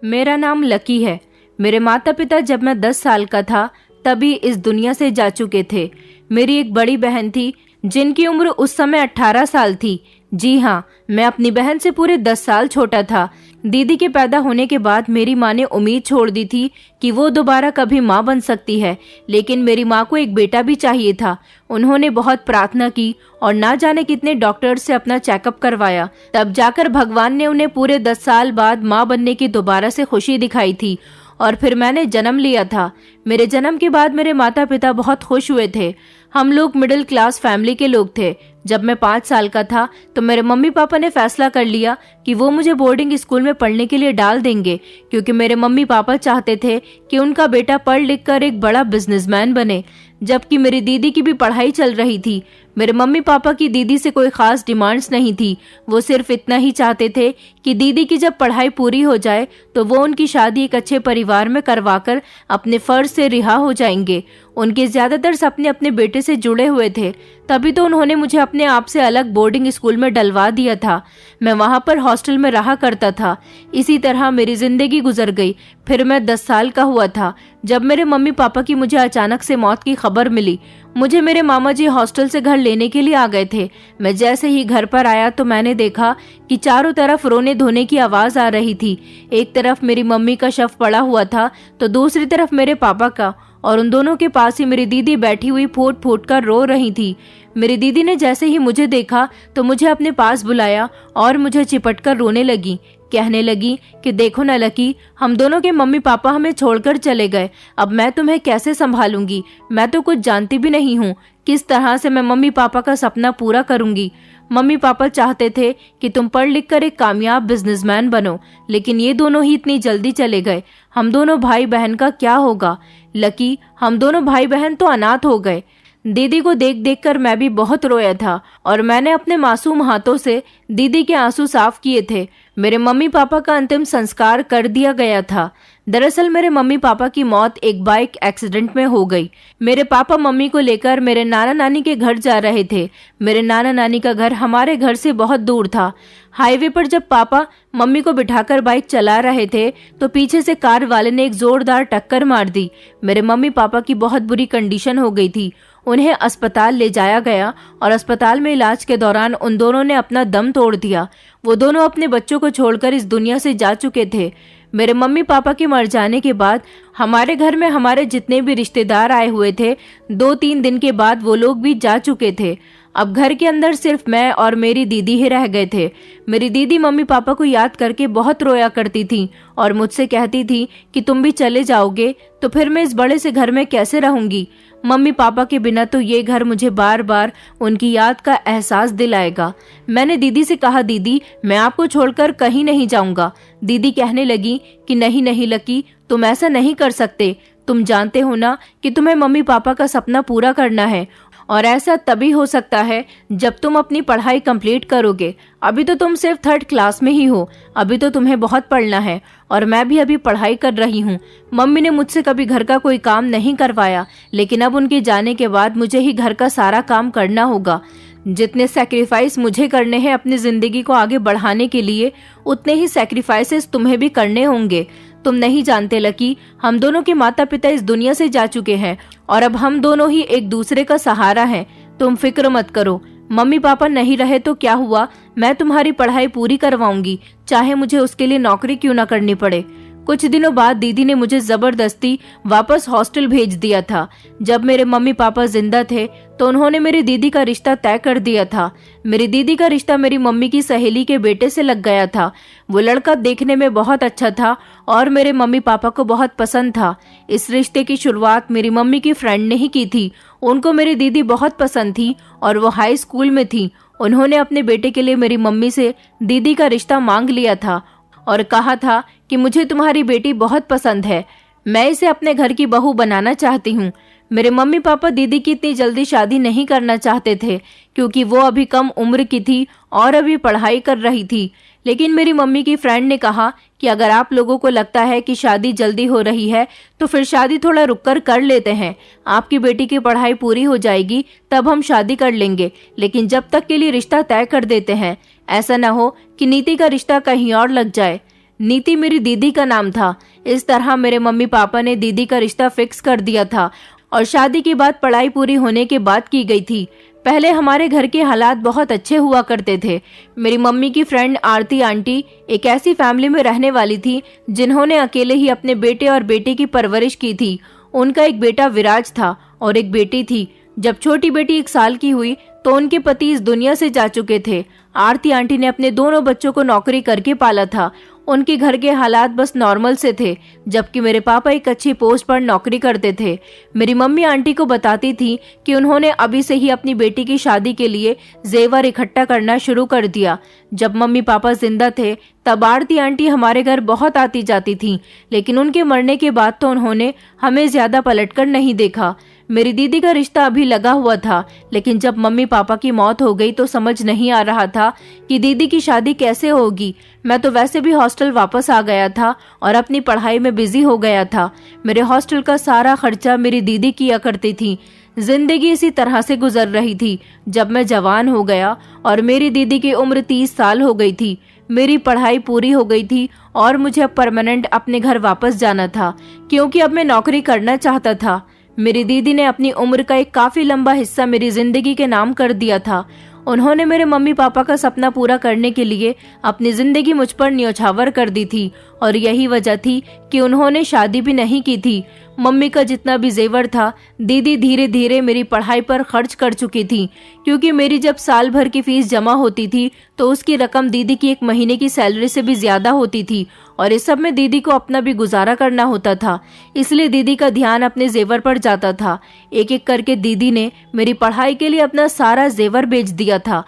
मेरा नाम लकी है। मेरे माता पिता जब मैं 10 साल का था तभी इस दुनिया से जा चुके थे। मेरी एक बड़ी बहन थी जिनकी उम्र उस समय 18 साल थी। जी हाँ, मैं अपनी बहन से पूरे 10 साल छोटा था। दीदी के पैदा होने के बाद मेरी माँ ने उम्मीद छोड़ दी थी कि वो दोबारा कभी माँ बन सकती है, लेकिन मेरी माँ को एक बेटा भी चाहिए था। उन्होंने बहुत प्रार्थना की और ना जाने कितने डॉक्टर से अपना चेकअप करवाया, तब जाकर भगवान ने उन्हें पूरे 10 साल बाद माँ बनने की दोबारा से खुशी दिखाई थी और फिर मैंने जन्म लिया था। मेरे जन्म के बाद मेरे माता पिता बहुत खुश हुए थे। हम लोग मिडिल क्लास फैमिली के लोग थे। जब मैं 5 साल का था तो मेरे मम्मी पापा ने फैसला कर लिया कि वो मुझे बोर्डिंग स्कूल में पढ़ने के लिए डाल देंगे, क्योंकि मेरे मम्मी पापा चाहते थे कि उनका बेटा पढ़ लिख कर एक बड़ा बिजनेसमैन बने। जबकि मेरी दीदी की भी पढ़ाई चल रही थी। मेरे मम्मी पापा की दीदी से कोई खास डिमांड्स नहीं थी। वो सिर्फ इतना ही चाहते थे कि दीदी की जब पढ़ाई पूरी हो जाए तो वो उनकी शादी एक अच्छे परिवार में करवाकर अपने फर्ज से रिहा हो जाएंगे। उनके ज्यादातर सपने अपने बेटे से जुड़े हुए थे, तभी तो उन्होंने मुझे अपने आप से अलग बोर्डिंग स्कूल में डलवा दिया था। मैं वहां पर हॉस्टल में रहा करता था। इसी तरह मेरी जिंदगी गुजर गई। फिर मैं 10 साल का हुआ था जब मेरे मम्मी पापा की मुझे अचानक से मौत की खबर मिली। मुझे मेरे मामा जी हॉस्टल से घर लेने के लिए आ गए थे। मैं जैसे ही घर पर आया तो मैंने देखा कि चारों तरफ रोने धोने की आवाज आ रही थी। एक तरफ मेरी मम्मी का शव पड़ा हुआ था तो दूसरी तरफ मेरे पापा का, और उन दोनों के पास ही मेरी दीदी बैठी हुई फूट फूट कर रो रही थी। मेरी दीदी ने जैसे ही मुझे देखा तो मुझे अपने पास बुलाया और मुझे चिपट कर रोने लगी। कहने लगी कि देखो ना लकी, हम दोनों के मम्मी पापा हमें छोड़कर चले गए। अब मैं तुम्हें कैसे संभालूंगी? मैं तो कुछ जानती भी नहीं हूँ। किस तरह से मैं मम्मी पापा का सपना पूरा करूंगी? मम्मी पापा चाहते थे कि तुम पढ़ लिख कर एक कामयाब बिजनेसमैन बनो, लेकिन ये दोनों ही इतनी जल्दी चले गए। हम दोनों भाई बहन का क्या होगा? लकी, हम दोनों भाई बहन तो अनाथ हो गए। दीदी को देख देख कर मैं भी बहुत रोया था और मैंने अपने मासूम हाथों से दीदी के आंसू साफ किए थे। मेरे मम्मी पापा का अंतिम संस्कार कर दिया गया था। दरअसल मेरे मम्मी पापा की मौत एक बाइक एक्सीडेंट में हो गई। मेरे पापा मम्मी को लेकर मेरे नाना नानी के घर जा रहे थे। मेरे नाना नानी का घर हमारे घर से बहुत दूर था। हाईवे पर जब पापा मम्मी को बिठाकर बाइक चला रहे थे तो पीछे से कार वाले ने एक जोरदार टक्कर मार दी। मेरे मम्मी पापा की बहुत बुरी कंडीशन हो गई थी। उन्हें अस्पताल ले जाया गया और अस्पताल में इलाज के दौरान उन दोनों ने अपना दम तोड़ दिया। वो दोनों अपने बच्चों को छोड़कर इस दुनिया से जा चुके थे। मेरे मम्मी पापा के मर जाने के बाद हमारे घर में हमारे जितने भी रिश्तेदार आए हुए थे, 2-3 दिन के बाद वो लोग भी जा चुके थे। अब घर के अंदर सिर्फ मैं और मेरी दीदी ही रह गए थे। मेरी दीदी मम्मी पापा को याद करके बहुत रोया करती थी और मुझसे कहती थी कि तुम भी चले जाओगे तो फिर मैं इस बड़े से घर में कैसे रहूंगी? मम्मी पापा के बिना तो ये घर मुझे बार बार उनकी याद का एहसास दिलाएगा। मैंने दीदी से कहा, दीदी मैं आपको छोड़कर कहीं नहीं जाऊंगा। दीदी कहने लगी कि नहीं नहीं लकी, तुम ऐसा नहीं कर सकते। तुम जानते हो ना कि तुम्हें मम्मी पापा का सपना पूरा करना है, और ऐसा तभी हो सकता है जब तुम अपनी पढ़ाई कंप्लीट करोगे। अभी तो तुम सिर्फ 3rd क्लास में ही हो, अभी तो तुम्हें बहुत पढ़ना है, और मैं भी अभी पढ़ाई कर रही हूँ। मम्मी ने मुझसे कभी घर का कोई काम नहीं करवाया, लेकिन अब उनके जाने के बाद मुझे ही घर का सारा काम करना होगा। जितने सैक्रिफाइस मुझे करने हैं अपनी जिंदगी को आगे बढ़ाने के लिए, उतने ही सैक्रिफाइसेस तुम्हें भी करने होंगे। तुम नहीं जानते लकी, हम दोनों के माता पिता इस दुनिया से जा चुके हैं और अब हम दोनों ही एक दूसरे का सहारा हैं। तुम फिक्र मत करो। मम्मी पापा नहीं रहे तो क्या हुआ, मैं तुम्हारी पढ़ाई पूरी करवाऊंगी, चाहे मुझे उसके लिए नौकरी क्यों ना करनी पड़े। कुछ दिनों बाद दीदी ने मुझे जबरदस्ती वापस हॉस्टल भेज दिया था। जब मेरे मम्मी पापा जिंदा थे तो उन्होंने मेरी दीदी का रिश्ता तय कर दिया था। मेरी दीदी का रिश्ता मेरी मम्मी की सहेली के बेटे से लग गया था। वो लड़का देखने में बहुत अच्छा था और मेरे मम्मी पापा को बहुत पसंद था। इस रिश्ते की शुरुआत मेरी मम्मी की फ्रेंड ने ही की थी। उनको मेरी दीदी बहुत पसंद थी और वो हाई स्कूल में थी। उन्होंने अपने बेटे के लिए मेरी मम्मी से दीदी का रिश्ता मांग लिया था और कहा था कि मुझे तुम्हारी बेटी बहुत पसंद है, मैं इसे अपने घर की बहू बनाना चाहती हूँ। मेरे मम्मी पापा दीदी की इतनी जल्दी शादी नहीं करना चाहते थे क्योंकि वो अभी कम उम्र की थी और अभी पढ़ाई कर रही थी। लेकिन मेरी मम्मी की फ्रेंड ने कहा कि अगर आप लोगों को लगता है कि शादी जल्दी हो रही है तो फिर शादी थोड़ा रुककर कर लेते हैं। आपकी बेटी की पढ़ाई पूरी हो जाएगी तब हम शादी कर लेंगे, लेकिन जब तक के लिए रिश्ता तय कर देते हैं। ऐसा न हो कि नीति का रिश्ता कहीं और लग जाए। नीति मेरी दीदी का नाम था। इस तरह मेरे मम्मी पापा ने दीदी का रिश्ता फिक्स कर दिया था और शादी की बात पढ़ाई पूरी होने के बाद की गई थी। पहले हमारे घर के हालात बहुत अच्छे हुआ करते थे। मेरी मम्मी की फ्रेंड आरती आंटी एक ऐसी फैमिली में रहने वाली थी जिन्होंने अकेले ही अपने बेटे और बेटी की परवरिश की थी। उनका एक बेटा विराज था और एक बेटी थी। जब छोटी बेटी 1 साल की हुई तो उनके पति इस दुनिया से जा चुके थे। आरती आंटी ने अपने दोनों बच्चों को नौकरी करके पाला था। उनके घर के हालात बस नॉर्मल से थे, जबकि मेरे पापा एक अच्छी पोस्ट पर नौकरी करते थे। मेरी मम्मी आंटी को बताती थी कि उन्होंने अभी से ही अपनी बेटी की शादी के लिए जेवर इकट्ठा करना शुरू कर दिया। जब मम्मी पापा जिंदा थे तब आरती आंटी हमारे घर बहुत आती जाती थी, लेकिन उनके मरने के बाद तो उन्होंने हमें ज्यादा पलटकर नहीं देखा। मेरी दीदी का रिश्ता अभी लगा हुआ था, लेकिन जब मम्मी पापा की मौत हो गई तो समझ नहीं आ रहा था कि दीदी की शादी कैसे होगी। मैं तो वैसे भी हॉस्टल वापस आ गया था और अपनी पढ़ाई में बिजी हो गया था। मेरे हॉस्टल का सारा खर्चा मेरी दीदी किया करती थी। जिंदगी इसी तरह से गुजर रही थी जब मैं जवान हो गया और मेरी दीदी की उम्र 30 साल हो गई थी। मेरी पढ़ाई पूरी हो गई थी और मुझे अब परमानेंट अपने घर वापस जाना था, क्योंकि अब मैं नौकरी करना चाहता था। मेरी दीदी ने अपनी उम्र का एक काफी लंबा हिस्सा मेरी जिंदगी के नाम कर दिया था। उन्होंने मेरे मम्मी पापा का सपना पूरा करने के लिए अपनी जिंदगी मुझ पर न्योछावर कर दी थी और यही वजह थी कि उन्होंने शादी भी नहीं की थी। मम्मी का जितना भी जेवर था दीदी धीरे धीरे मेरी पढ़ाई पर खर्च कर चुकी थी, क्योंकि मेरी जब साल भर की फीस जमा होती थी तो उसकी रकम दीदी की 1 महीने की सैलरी से भी ज्यादा होती थी और इस सब में दीदी को अपना भी गुजारा करना होता था। इसलिए दीदी का ध्यान अपने जेवर पर जाता था। एक एक करके दीदी ने मेरी पढ़ाई के लिए अपना सारा जेवर बेच दिया था।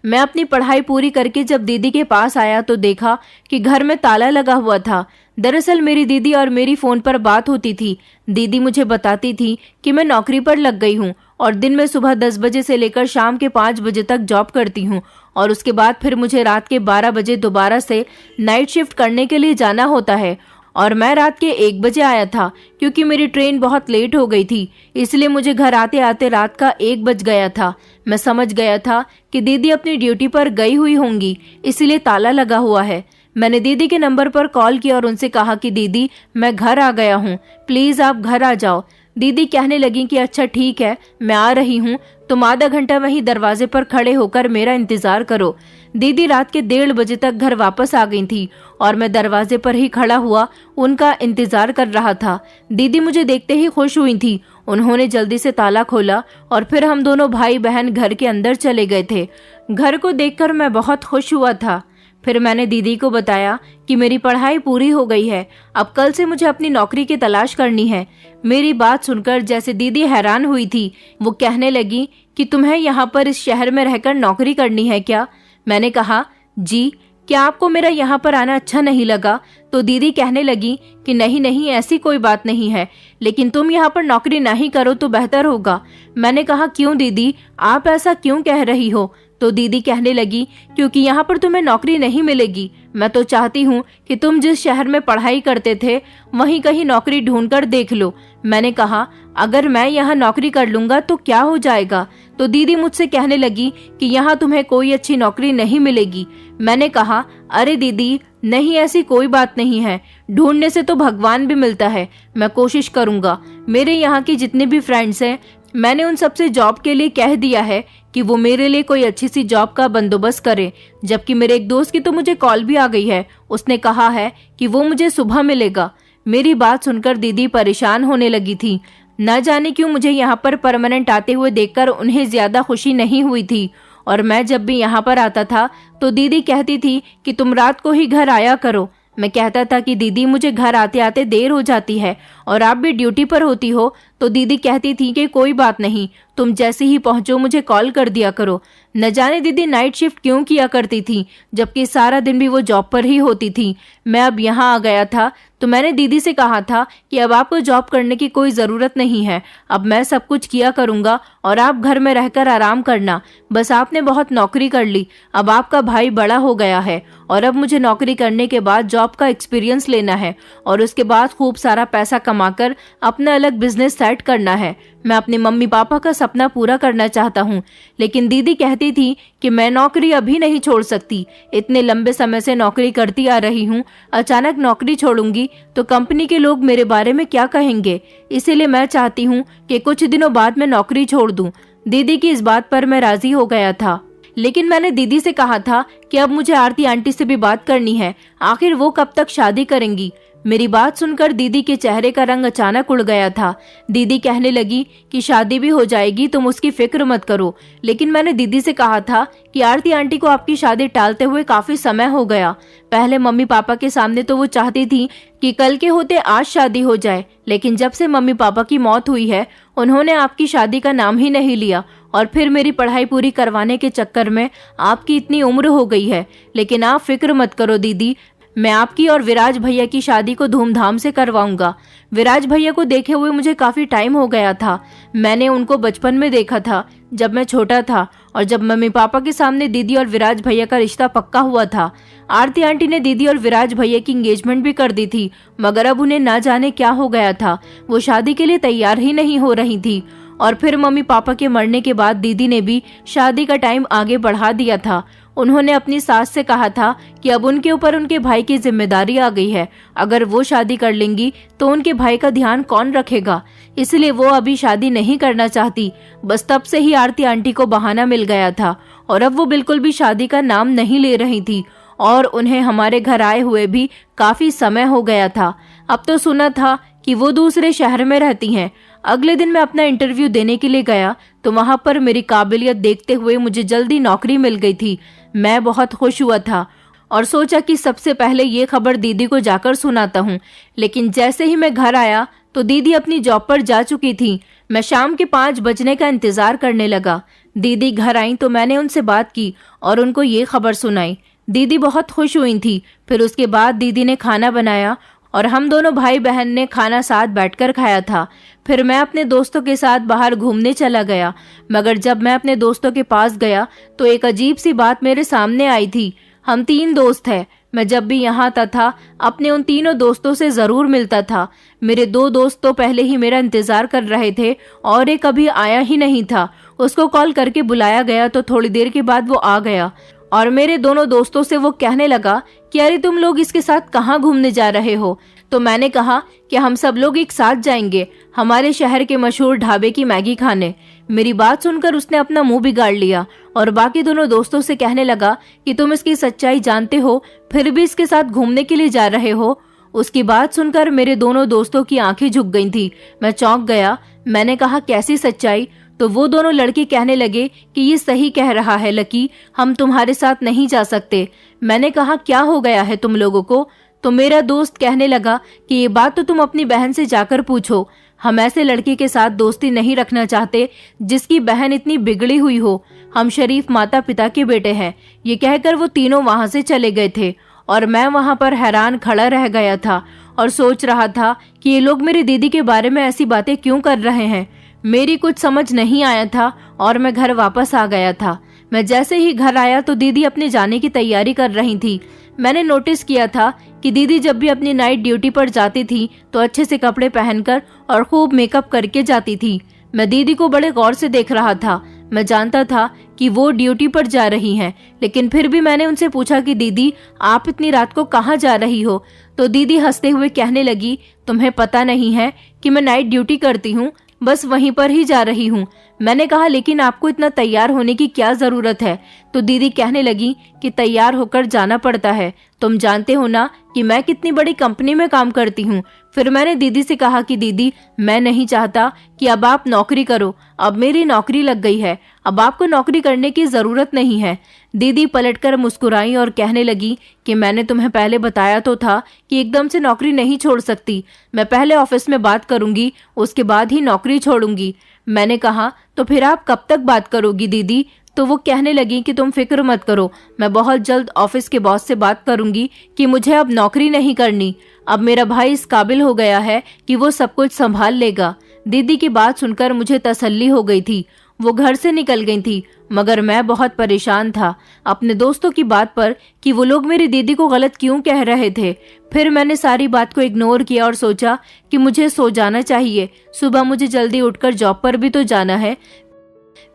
मैं अपनी पढ़ाई पूरी करके जब दीदी के पास आया तो देखा कि घर में ताला लगा हुआ था। दरअसल मेरी दीदी और मेरी फोन पर बात होती थी। दीदी मुझे बताती थी कि मैं नौकरी पर लग गई हूँ और दिन में सुबह 10 बजे से लेकर शाम के 5 बजे तक जॉब करती हूँ और उसके बाद फिर मुझे रात के 12 बजे दोबारा से नाइट शिफ्ट करने के लिए जाना होता है। और मैं रात के 1 बजे आया था क्योंकि मेरी ट्रेन बहुत लेट हो गई थी, इसलिए मुझे घर आते आते रात का 1 बज गया था। मैं समझ गया था कि दीदी अपनी ड्यूटी पर गई हुई होंगी, इसलिए ताला लगा हुआ है। मैंने दीदी के नंबर पर कॉल किया और उनसे कहा कि दीदी मैं घर आ गया हूँ, प्लीज आप घर आ जाओ। दीदी कहने लगी कि अच्छा ठीक है, मैं आ रही हूँ, तुम आधा घंटा वहीं दरवाजे पर खड़े होकर मेरा इंतजार करो। दीदी रात के 1:30 बजे तक घर वापस आ गई थी और मैं दरवाजे पर ही खड़ा हुआ उनका इंतजार कर रहा था। दीदी मुझे देखते ही खुश हुई थी। उन्होंने जल्दी से ताला खोला और फिर हम दोनों भाई बहन घर के अंदर चले गए थे। घर को देखकर मैं बहुत खुश हुआ था। फिर मैंने दीदी को बताया कि मेरी पढ़ाई पूरी हो गई है, अब कल से मुझे अपनी नौकरी की तलाश करनी है। मेरी बात सुनकर जैसे दीदी हैरान हुई थी, वो कहने लगी कि तुम्हें यहाँ पर इस शहर में रहकर नौकरी करनी है क्या? मैंने कहा जी, क्या आपको मेरा यहाँ पर आना अच्छा नहीं लगा? तो दीदी कहने लगी कि नहीं नहीं, ऐसी कोई बात नहीं है, लेकिन तुम यहाँ पर नौकरी नहीं करो तो बेहतर होगा। मैंने कहा क्यों दीदी, आप ऐसा क्यों कह रही हो? तो दीदी कहने लगी क्योंकि यहाँ पर तुम्हें नौकरी नहीं मिलेगी। मैं तो चाहती हूँ कि तुम जिस शहर में पढ़ाई करते थे वहीं कहीं नौकरी ढूंढकर देख लो। मैंने कहा अगर मैं यहाँ नौकरी कर लूंगा तो क्या हो जाएगा? तो दीदी मुझसे कहने लगी कि यहाँ तुम्हें कोई अच्छी नौकरी नहीं मिलेगी। मैंने कहा अरे दीदी नहीं, ऐसी कोई बात नहीं है, ढूंढने से तो भगवान भी मिलता है, मैं कोशिश करूंगा। मेरे यहाँ की जितने भी फ्रेंड्स हैं मैंने उन सबसे जॉब के लिए कह दिया है कि वो मेरे लिए कोई अच्छी सी जॉब का बंदोबस्त करे। जबकि मेरे एक दोस्त की तो मुझे कॉल भी आ गई है, उसने कहा है कि वो मुझे सुबह मिलेगा। मेरी बात सुनकर दीदी परेशान होने लगी थी। न जाने क्यों मुझे यहाँ पर परमानेंट आते हुए देखकर उन्हें ज्यादा खुशी नहीं हुई थी और मैं जब भी यहाँ पर आता था तो दीदी कहती थी कि तुम रात को ही घर आया करो। मैं कहता था कि दीदी मुझे घर आते आते देर हो जाती है और आप भी ड्यूटी पर होती हो। तो दीदी कहती थी कि कोई बात नहीं, तुम जैसे ही पहुंचो मुझे कॉल कर दिया करो। न जाने दीदी नाइट शिफ्ट क्यों किया करती थी, जबकि सारा दिन भी वो जॉब पर ही होती थी। मैं अब यहाँ आ गया था तो मैंने दीदी से कहा था कि अब आपको जॉब करने की कोई ज़रूरत नहीं है, अब मैं सब कुछ किया करूँगा और आप घर में रहकर आराम करना। बस आपने बहुत नौकरी कर ली, अब आपका भाई बड़ा हो गया है और अब मुझे नौकरी करने के बाद जॉब का एक्सपीरियंस लेना है और उसके बाद खूब सारा पैसा कमाकर अपना अलग बिजनेस सेट करना है। मैं अपने मम्मी पापा का सपना पूरा करना चाहता हूँ। लेकिन दीदी कहती थी कि मैं नौकरी अभी नहीं छोड़ सकती, इतने लंबे समय से नौकरी करती आ रही हूँ, अचानक नौकरी छोड़ूंगी तो कंपनी के लोग मेरे बारे में क्या कहेंगे, इसीलिए मैं चाहती हूँ कि कुछ दिनों बाद मैं नौकरी छोड़ दूँ। दीदी की इस बात पर मैं राजी हो गया था, लेकिन मैंने दीदी से कहा था कि अब मुझे आरती आंटी से भी बात करनी है, आखिर वो कब तक शादी करेंगी। मेरी बात सुनकर दीदी के चेहरे का रंग अचानक उड़ गया था। दीदी कहने लगी कि शादी भी हो जाएगी, तुम उसकी फिक्र मत करो। लेकिन मैंने दीदी से कहा था कि आरती आंटी को आपकी शादी टालते हुए काफी समय हो गया। पहले मम्मी पापा के सामने तो वो चाहती थी कि कल के होते आज शादी हो जाए, लेकिन जब से मम्मी पापा की मौत हुई है उन्होंने आपकी शादी का नाम ही नहीं लिया। और फिर मेरी पढ़ाई पूरी करवाने के चक्कर में आपकी इतनी उम्र हो गई है। लेकिन आप फिक्र मत करो दीदी, मैं आपकी और विराज भैया की शादी को धूमधाम से करवाऊंगा। विराज भैया को देखे हुए मुझे काफी टाइम हो गया था। मैंने उनको बचपन में देखा था जब मैं छोटा था, और जब मम्मी पापा के सामने दीदी और विराज भैया का रिश्ता पक्का हुआ था। आरती आंटी ने दीदी और विराज भैया की एंगेजमेंट भी कर दी थी, मगर अब उन्हें ना जाने क्या हो गया था, वो शादी के लिए तैयार ही नहीं हो रही थी। और फिर मम्मी पापा के मरने के बाद दीदी ने भी शादी का टाइम आगे बढ़ा दिया था। उन्होंने अपनी सास से कहा था कि अब उनके ऊपर उनके भाई की जिम्मेदारी आ गई है, अगर वो शादी कर लेंगी तो उनके भाई का ध्यान कौन रखेगा, इसलिए वो अभी शादी नहीं करना चाहती। बस तब से ही आरती आंटी को बहाना मिल गया था और अब वो बिल्कुल भी शादी का नाम नहीं ले रही थी, और उन्हें हमारे घर आए हुए भी काफी समय हो गया था। अब तो सुना था कि वो दूसरे शहर में रहती हैं। अगले दिन मैं अपना इंटरव्यू देने के लिए गया तो वहां पर मेरी काबिलियत देखते हुए मुझे जल्दी नौकरी मिल गई थी। मैं बहुत खुश हुआ था और सोचा कि सबसे पहले ये खबर दीदी को जाकर सुनाता हूँ। लेकिन जैसे ही मैं घर आया तो दीदी अपनी जॉब पर जा चुकी थी। मैं शाम के 5 बजने का इंतजार करने लगा। दीदी घर आई तो मैंने उनसे बात की और उनको ये खबर सुनाई। दीदी बहुत खुश हुई थी। फिर उसके बाद दीदी ने खाना बनाया और हम दोनों भाई बहन ने खाना साथ बैठकर खाया था। फिर मैं अपने दोस्तों के साथ बाहर घूमने चला गया, मगर जब मैं अपने दोस्तों के पास गया तो एक अजीब सी बात मेरे सामने आई थी। हम 3 दोस्त हैं। मैं जब भी यहाँ आता था अपने उन तीनों दोस्तों से जरूर मिलता था। मेरे 2 दोस्त तो पहले ही मेरा इंतजार कर रहे थे और एक अभी आया ही नहीं था। उसको कॉल करके बुलाया गया तो थोड़ी देर के बाद वो आ गया और मेरे दोनों दोस्तों से वो कहने लगा कि अरे तुम लोग इसके साथ कहाँ घूमने जा रहे हो। तो मैंने कहा कि हम सब लोग एक साथ जाएंगे हमारे शहर के मशहूर ढाबे की मैगी खाने। मेरी बात सुनकर उसने अपना मुंह बिगाड़ लिया और बाकी दोनों दोस्तों से कहने लगा कि तुम इसकी सच्चाई जानते हो फिर भी इसके साथ घूमने के लिए जा रहे हो। उसकी बात सुनकर मेरे दोनों दोस्तों की आंखें झुक गई थी। मैं चौंक गया। मैंने कहा कैसी सच्चाई? तो वो दोनों लड़के कहने लगे कि ये सही कह रहा है लकी, हम तुम्हारे साथ नहीं जा सकते। मैंने कहा क्या हो गया है तुम लोगों को? तो मेरा दोस्त कहने लगा कि ये बात तो तुम अपनी बहन से जाकर पूछो, हम ऐसे लड़के के साथ दोस्ती नहीं रखना चाहते जिसकी बहन इतनी बिगड़ी हुई हो। हम शरीफ माता पिता के बेटे हैं। ये कहकर वो तीनों वहां से चले गए थे और मैं वहां पर हैरान खड़ा रह गया था और सोच रहा था कि ये लोग मेरी दीदी के बारे में ऐसी बातें क्यों कर रहे हैं। मेरी कुछ समझ नहीं आया था और मैं घर वापस आ गया था। मैं जैसे ही घर आया तो दीदी अपने जाने की तैयारी कर रही थी। मैंने नोटिस किया था कि दीदी जब भी अपनी नाइट ड्यूटी पर जाती थी तो अच्छे से कपड़े पहनकर और खूब मेकअप करके जाती थी। मैं दीदी को बड़े गौर से देख रहा था। मैं जानता था कि वो ड्यूटी पर जा रही हैं, लेकिन फिर भी मैंने उनसे पूछा कि दीदी आप इतनी रात को कहाँ जा रही हो? तो दीदी हंसते हुए कहने लगी तुम्हें पता नहीं है कि मैं नाइट ड्यूटी करती हूँ, बस वहीं पर ही जा रही हूँ। मैंने कहा लेकिन आपको इतना तैयार होने की क्या जरूरत है? तो दीदी कहने लगी कि तैयार होकर जाना पड़ता है, तुम जानते हो ना कि मैं कितनी बड़ी कंपनी में काम करती हूँ। फिर मैंने दीदी से कहा कि दीदी मैं नहीं चाहता कि अब आप नौकरी करो, अब मेरी नौकरी लग गई है, अब आपको नौकरी करने की जरूरत नहीं है। दीदी पलटकर मुस्कुराई और कहने लगी कि मैंने तुम्हें पहले बताया तो था कि एकदम से नौकरी नहीं छोड़ सकती, मैं पहले ऑफिस में बात करूंगी उसके बाद ही नौकरी छोड़ूंगी। मैंने कहा तो फिर आप कब तक बात करोगी दीदी? तो वो कहने लगी कि तुम फिक्र मत करो, मैं बहुत जल्द ऑफिस के बॉस से बात करूंगी कि मुझे अब नौकरी नहीं करनी, अब मेरा भाई इस काबिल हो गया है कि वो सब कुछ संभाल लेगा। दीदी की बात सुनकर मुझे तसल्ली हो गई थी। वो घर से निकल गई थी, मगर मैं बहुत परेशान था अपने दोस्तों की बात पर कि वो लोग मेरी दीदी को गलत क्यों कह रहे थे। फिर मैंने सारी बात को इग्नोर किया और सोचा कि मुझे सो जाना चाहिए, सुबह मुझे जल्दी उठकर जॉब पर भी तो जाना है।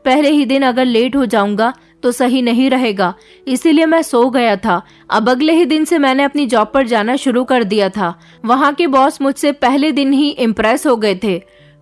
पहले ही दिन अगर लेट हो जाऊंगा तो सही नहीं रहेगा, इसीलिए मैं सो गया था। अब अगले ही दिन से मैंने अपनी जॉब पर जाना शुरू कर दिया था। वहाँ के बॉस मुझसे पहले दिन ही इम्प्रेस हो गए थे।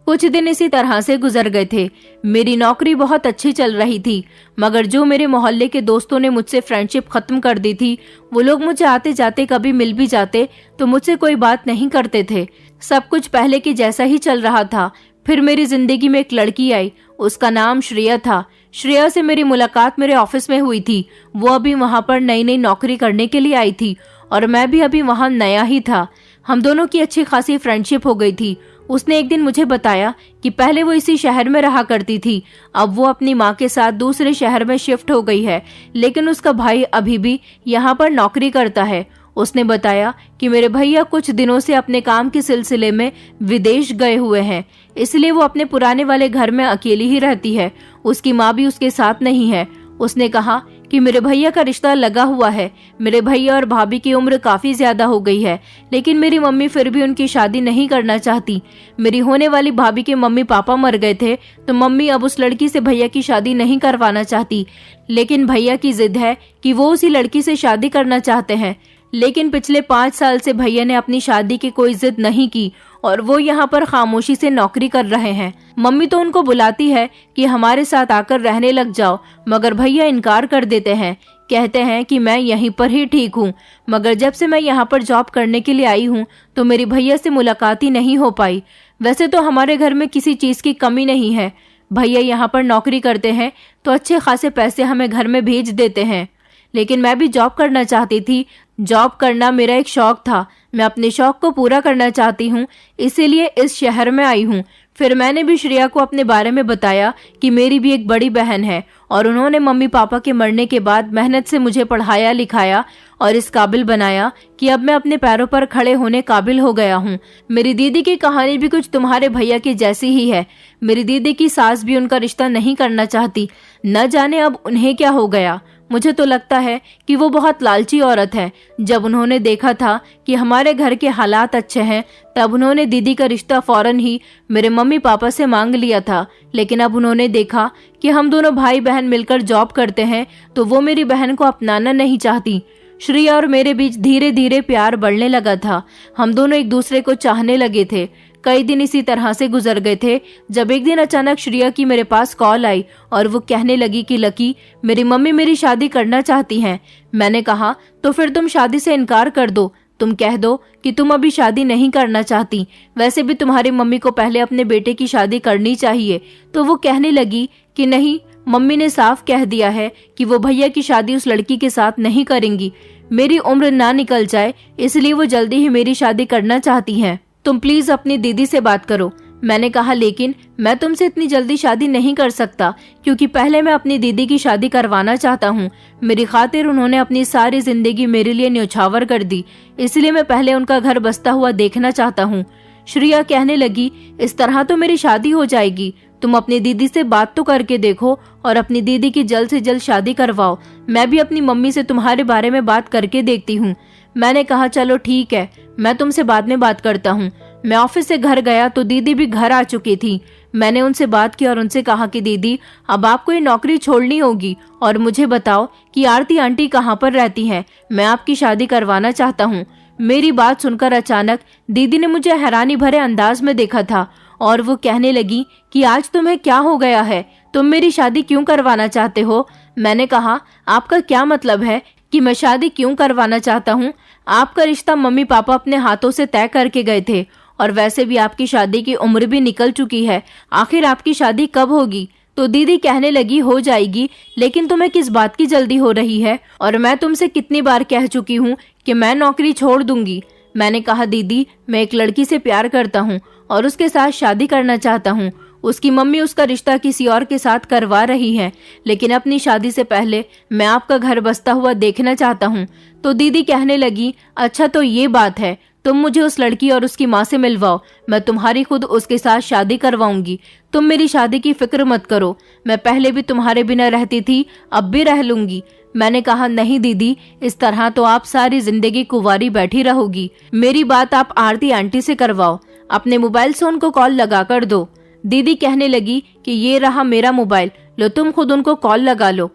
कुछ दिन इसी तरह से गुजर गए थे। मेरी नौकरी बहुत अच्छी चल रही थी, मगर जो मेरे मोहल्ले के दोस्तों ने मुझसे फ्रेंडशिप खत्म कर दी थी, वो लोग मुझे आते जाते कभी मिल भी जाते तो मुझसे कोई बात नहीं करते थे। सब कुछ पहले के जैसा ही चल रहा था। फिर मेरी जिंदगी में एक लड़की आई, उसका नाम श्रेया था। श्रेया से मेरी मुलाकात मेरे ऑफिस में हुई थी। वो अभी वहाँ पर नई नई नौकरी करने के लिए आई थी और मैं भी अभी वहाँ नया ही था। हम दोनों की अच्छी खासी फ्रेंडशिप हो गई थी। उसने एक दिन मुझे बताया कि पहले वो इसी शहर में रहा करती थी, अब वो अपनी माँ के साथ दूसरे शहर में शिफ्ट हो गई है, लेकिन उसका भाई अभी भी यहाँ पर नौकरी करता है। उसने बताया कि मेरे भैया कुछ दिनों से अपने काम के सिलसिले में विदेश गए हुए हैं, इसलिए वो अपने पुराने वाले घर में अकेली ही रहती है। उसकी माँ भी उसके साथ नहीं है। उसने कहा कि मेरे भैया का रिश्ता लगा हुआ है। मेरे भैया और भाभी की उम्र काफी ज्यादा हो गई है, लेकिन मेरी मम्मी फिर भी उनकी शादी नहीं करना चाहती। मेरी होने वाली भाभी के मम्मी पापा मर गए थे, तो मम्मी अब उस लड़की से भैया की शादी नहीं करवाना चाहती, लेकिन भैया की जिद है कि वो उसी लड़की से शादी करना चाहते हैं। लेकिन पिछले 5 साल से भैया ने अपनी शादी की कोई जिद नहीं की और वो यहाँ पर खामोशी से नौकरी कर रहे हैं। मम्मी तो उनको बुलाती है कि हमारे साथ आकर रहने लग जाओ, मगर भैया इनकार कर देते हैं, कहते हैं कि मैं यहीं पर ही ठीक हूँ। मगर जब से मैं यहाँ पर जॉब करने के लिए आई हूँ तो मेरी भैया से मुलाकात ही नहीं हो पाई। वैसे तो हमारे घर में किसी चीज की कमी नहीं है। भैया यहाँ पर नौकरी करते हैं तो अच्छे खासे पैसे हमें घर में भेज देते हैं, लेकिन मैं भी जॉब करना चाहती थी। जॉब करना मेरा एक शौक था। मैं अपने शौक को पूरा करना चाहती हूँ, इसीलिए इस शहर में आई हूँ। फिर मैंने भी श्रेया को अपने बारे में बताया कि मेरी भी एक बड़ी बहन है और उन्होंने मम्मी पापा के मरने के बाद मेहनत से मुझे पढ़ाया लिखाया और इस काबिल बनाया कि अब मैं अपने पैरों पर खड़े होने काबिल हो गया हूँ। मेरी दीदी की कहानी भी कुछ तुम्हारे भैया की जैसी ही है। मेरी दीदी की सास भी उनका रिश्ता नहीं करना चाहती, न जाने अब उन्हें क्या हो गया। मुझे तो लगता है कि वो बहुत लालची औरत है। जब उन्होंने देखा था कि हमारे घर के हालात अच्छे हैं, तब उन्होंने दीदी का रिश्ता फौरन ही मेरे मम्मी पापा से मांग लिया था। लेकिन अब उन्होंने देखा कि हम दोनों भाई बहन मिलकर जॉब करते हैं, तो वो मेरी बहन को अपनाना नहीं चाहती। श्रेया और मेरे बीच धीरे धीरे प्यार बढ़ने लगा था। हम दोनों एक दूसरे को चाहने लगे थे। कई दिन इसी तरह से गुजर गए थे, जब एक दिन अचानक श्रेया की मेरे पास कॉल आई और वो कहने लगी कि लकी, मेरी मम्मी मेरी शादी करना चाहती हैं। मैंने कहा तो फिर तुम शादी से इनकार कर दो, तुम कह दो कि तुम अभी शादी नहीं करना चाहती। वैसे भी तुम्हारी मम्मी को पहले अपने बेटे की शादी करनी चाहिए। तो वो कहने लगी कि नहीं, मम्मी ने साफ कह दिया है कि वो भैया की शादी उस लड़की के साथ नहीं करेंगी। मेरी उम्र ना निकल जाए, इसलिए वो जल्दी ही मेरी शादी करना चाहती हैं। तुम प्लीज अपनी दीदी से बात करो। मैंने कहा लेकिन मैं तुमसे इतनी जल्दी शादी नहीं कर सकता, क्योंकि पहले मैं अपनी दीदी की शादी करवाना चाहता हूँ। मेरी खातिर उन्होंने अपनी सारी जिंदगी मेरे लिए न्यौछावर कर दी, इसलिए मैं पहले उनका घर बसता हुआ देखना चाहता हूँ। श्रेया कहने लगी, इस तरह तो मेरी शादी हो जाएगी। तुम अपनी दीदी से बात तो करके देखो और अपनी दीदी की जल्द से जल्द शादी करवाओ। मैं भी अपनी मम्मी से तुम्हारे बारे में बात करके देखती हूँ। मैंने कहा चलो ठीक है, मैं तुमसे बाद में बात करता हूँ। मैं ऑफिस से घर गया तो दीदी भी घर आ चुकी थी। मैंने उनसे बात की और उनसे कहा कि दीदी, अब आपको ये नौकरी छोड़नी होगी और मुझे बताओ कि आरती आंटी कहाँ पर रहती हैं। मैं आपकी शादी करवाना चाहता हूँ। मेरी बात सुनकर अचानक दीदी ने मुझे हैरानी भरे अंदाज में देखा था और वो कहने लगी कि आज तुम्हें क्या हो गया है, तुम मेरी शादी क्यों करवाना चाहते हो। मैंने कहा आपका क्या मतलब है कि मैं शादी क्यों करवाना चाहता हूँ। आपका रिश्ता मम्मी पापा अपने हाथों से तय करके गए थे और वैसे भी आपकी शादी की उम्र भी निकल चुकी है। आखिर आपकी शादी कब होगी। तो दीदी कहने लगी हो जाएगी, लेकिन तुम्हें किस बात की जल्दी हो रही है, और मैं तुमसे कितनी बार कह चुकी हूँ कि मैं नौकरी छोड़ दूंगी। मैंने कहा दीदी, मैं एक लड़की से प्यार करता हूँ और उसके साथ शादी करना चाहता हूँ। उसकी मम्मी उसका रिश्ता किसी और के साथ करवा रही है, लेकिन अपनी शादी से पहले मैं आपका घर बसता हुआ देखना चाहता हूँ। तो दीदी कहने लगी, अच्छा तो ये बात है, तुम मुझे उस लड़की और उसकी माँ से मिलवाओ, मैं तुम्हारी खुद उसके साथ शादी करवाऊंगी। तुम मेरी शादी की फिक्र मत करो, मैं पहले भी तुम्हारे बिना रहती थी, अब भी रह लूंगी। मैंने कहा, नहीं दीदी, इस तरह तो आप सारी जिंदगी कुंवारी बैठी रहोगी। मेरी बात आप आरती आंटी से करवाओ, अपने मोबाइल से उनको कॉल लगा कर दो। दीदी कहने लगी कि ये रहा मेरा मोबाइल, लो तुम खुद उनको कॉल लगा लो।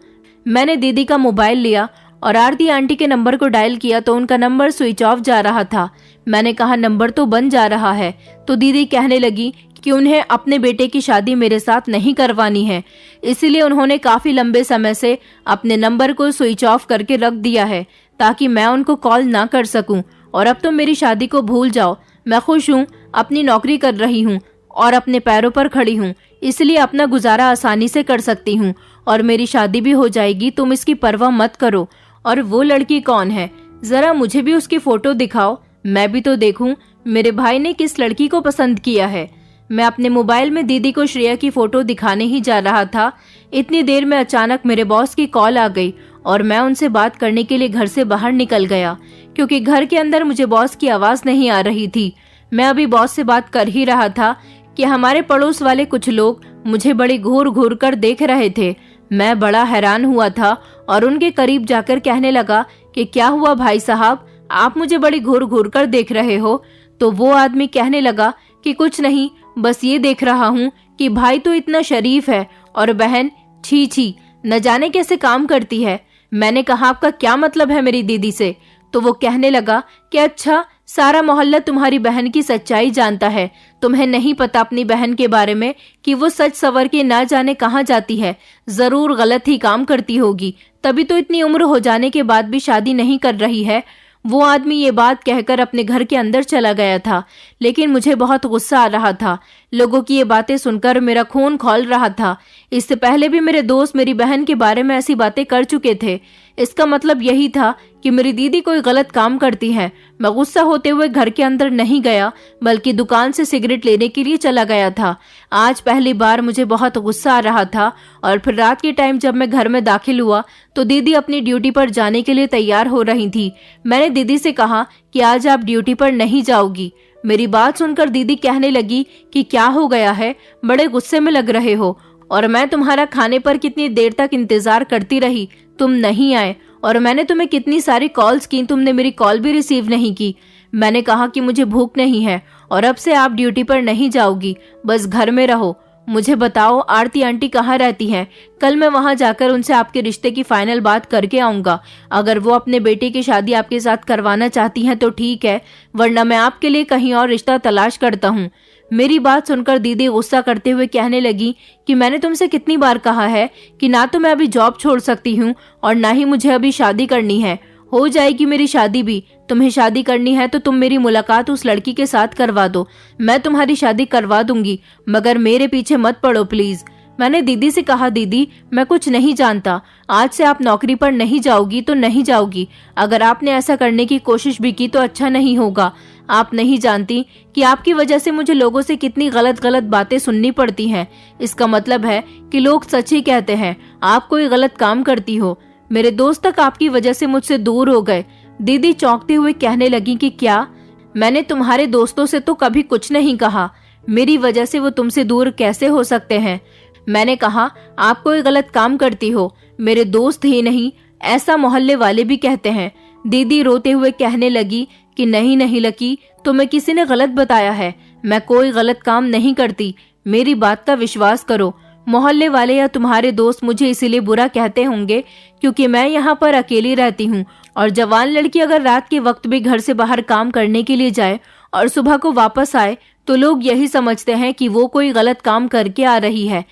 मैंने दीदी का मोबाइल लिया और आरती आंटी के नंबर को डायल किया तो उनका नंबर स्विच ऑफ जा रहा था। मैंने कहा, नंबर तो बंद जा रहा है। तो दीदी कहने लगी कि उन्हें अपने बेटे की शादी मेरे साथ नहीं करवानी है, इसलिए उन्होंने काफी लंबे समय से अपने नंबर को स्विच ऑफ करके रख दिया है ताकि मैं उनको कॉल ना कर सकूं। और अब तो मेरी शादी को भूल जाओ, मैं खुश हूँ, अपनी नौकरी कर रही हूँ और अपने पैरों पर खड़ी हूँ, इसलिए अपना गुजारा आसानी से कर सकती हूँ और मेरी शादी भी हो जाएगी, तुम इसकी परवाह मत करो। और वो लड़की कौन है, जरा मुझे भी उसकी फोटो दिखाओ, मैं भी तो देखूं मेरे भाई ने किस लड़की को पसंद किया है। मैं अपने मोबाइल में दीदी को श्रेया की फोटो दिखाने ही जा रहा था, इतनी देर में अचानक मेरे बॉस की कॉल आ गई और मैं उनसे बात करने के लिए घर से बाहर निकल गया, क्योंकि घर के अंदर मुझे बॉस की आवाज नहीं आ रही थी। मैं अभी बॉस से बात कर ही रहा था कि हमारे पड़ोस वाले कुछ लोग मुझे बड़ी घूर घूर कर देख रहे थे। मैं बड़ा हैरान हुआ था और उनके करीब जाकर कहने लगा कि क्या हुआ भाई साहब, आप मुझे बड़ी घूर घूर कर देख रहे हो। तो वो आदमी कहने लगा कि कुछ नहीं, बस ये देख रहा हूँ कि भाई तो इतना शरीफ है और बहन छी छी न जाने कैसे काम करती है। मैंने कहा, आपका क्या मतलब है मेरी दीदी से? तो वो कहने लगा कि अच्छा, सारा मोहल्ला तुम्हारी बहन की सच्चाई जानता है, तुम्हें नहीं पता अपनी बहन के बारे में कि वो सच सवर के ना जाने कहाँ जाती है, जरूर गलत ही काम करती होगी, तभी तो इतनी उम्र हो जाने के बाद भी शादी नहीं कर रही है। वो आदमी ये बात कहकर अपने घर के अंदर चला गया था, लेकिन मुझे बहुत गुस्सा आ रहा था। लोगों की ये बातें सुनकर मेरा खून खौल रहा था। इससे पहले भी मेरे दोस्त मेरी बहन के बारे में ऐसी बातें कर चुके थे। इसका मतलब यही था कि मेरी दीदी कोई गलत काम करती है। मैं गुस्सा होते हुए घर के अंदर नहीं गया, बल्कि दुकान से सिगरेट लेने के लिए चला गया था। आज पहली बार मुझे बहुत गुस्सा आ रहा था। और फिर रात के टाइम जब मैं घर में दाखिल हुआ तो दीदी अपनी ड्यूटी पर जाने के लिए तैयार हो रही थी। मैंने दीदी से कहा कि आज आप ड्यूटी पर नहीं जाओगी। मेरी बात सुनकर दीदी कहने लगी कि क्या हो गया है, बड़े गुस्से में लग रहे हो, और मैं तुम्हारा खाने पर कितनी देर तक इंतजार करती रही, तुम नहीं आए, और मैंने तुम्हें कितनी सारी कॉल्स की, तुमने मेरी कॉल भी रिसीव नहीं की। मैंने कहा कि मुझे भूख नहीं है और अब से आप ड्यूटी पर नहीं जाओगी, बस घर में रहो। मुझे बताओ आरती आंटी कहाँ रहती हैं? कल मैं वहां जाकर उनसे आपके रिश्ते की फाइनल बात करके आऊंगा। अगर वो अपने बेटे की शादी आपके साथ करवाना चाहती हैं तो ठीक है, वरना मैं आपके लिए कहीं और रिश्ता तलाश करता हूँ। मेरी बात सुनकर दीदी गुस्सा करते हुए कहने लगी कि मैंने तुमसे कितनी बार कहा है कि ना तो मैं अभी जॉब छोड़ सकती हूँ और ना ही मुझे अभी शादी करनी है। हो जाएगी मेरी शादी भी। तुम्हें शादी करनी है तो तुम मेरी मुलाकात उस लड़की के साथ करवा दो, मैं तुम्हारी शादी करवा दूंगी, मगर मेरे पीछे मत पड़ो प्लीज। मैंने दीदी से कहा, दीदी मैं कुछ नहीं जानता, आज से आप नौकरी पर नहीं जाओगी तो नहीं जाओगी। अगर आपने ऐसा करने की कोशिश भी की तो अच्छा नहीं होगा। आप नहीं जानती कि आपकी वजह से मुझे लोगों से कितनी गलत गलत बातें सुननी पड़ती हैं। इसका मतलब है कि लोग सच ही कहते हैं, आप कोई गलत काम करती हो। मेरे दोस्त तक आपकी वजह से मुझसे दूर हो गए। दीदी चौंकते हुए कहने लगी कि क्या? मैंने तुम्हारे दोस्तों से तो कभी कुछ नहीं कहा, मेरी वजह से वो तुमसे दूर कैसे हो सकते हैं? मैंने कहा आप कोई गलत काम करती हो, मेरे दोस्त ही नहीं ऐसा मोहल्ले वाले भी कहते हैं। दीदी रोते हुए कहने लगी कि नहीं नहीं लकी, तुम्हें किसी ने गलत बताया है, मैं कोई गलत काम नहीं करती, मेरी बात का विश्वास करो। मोहल्ले वाले या तुम्हारे दोस्त मुझे इसीलिए बुरा कहते होंगे क्योंकि मैं यहाँ पर अकेली रहती हूँ, और जवान लड़की अगर रात के वक्त भी घर से बाहर काम करने के लिए जाए और सुबह को वापस आए तो लोग यही समझते हैं कि वो कोई गलत काम करके आ रही है।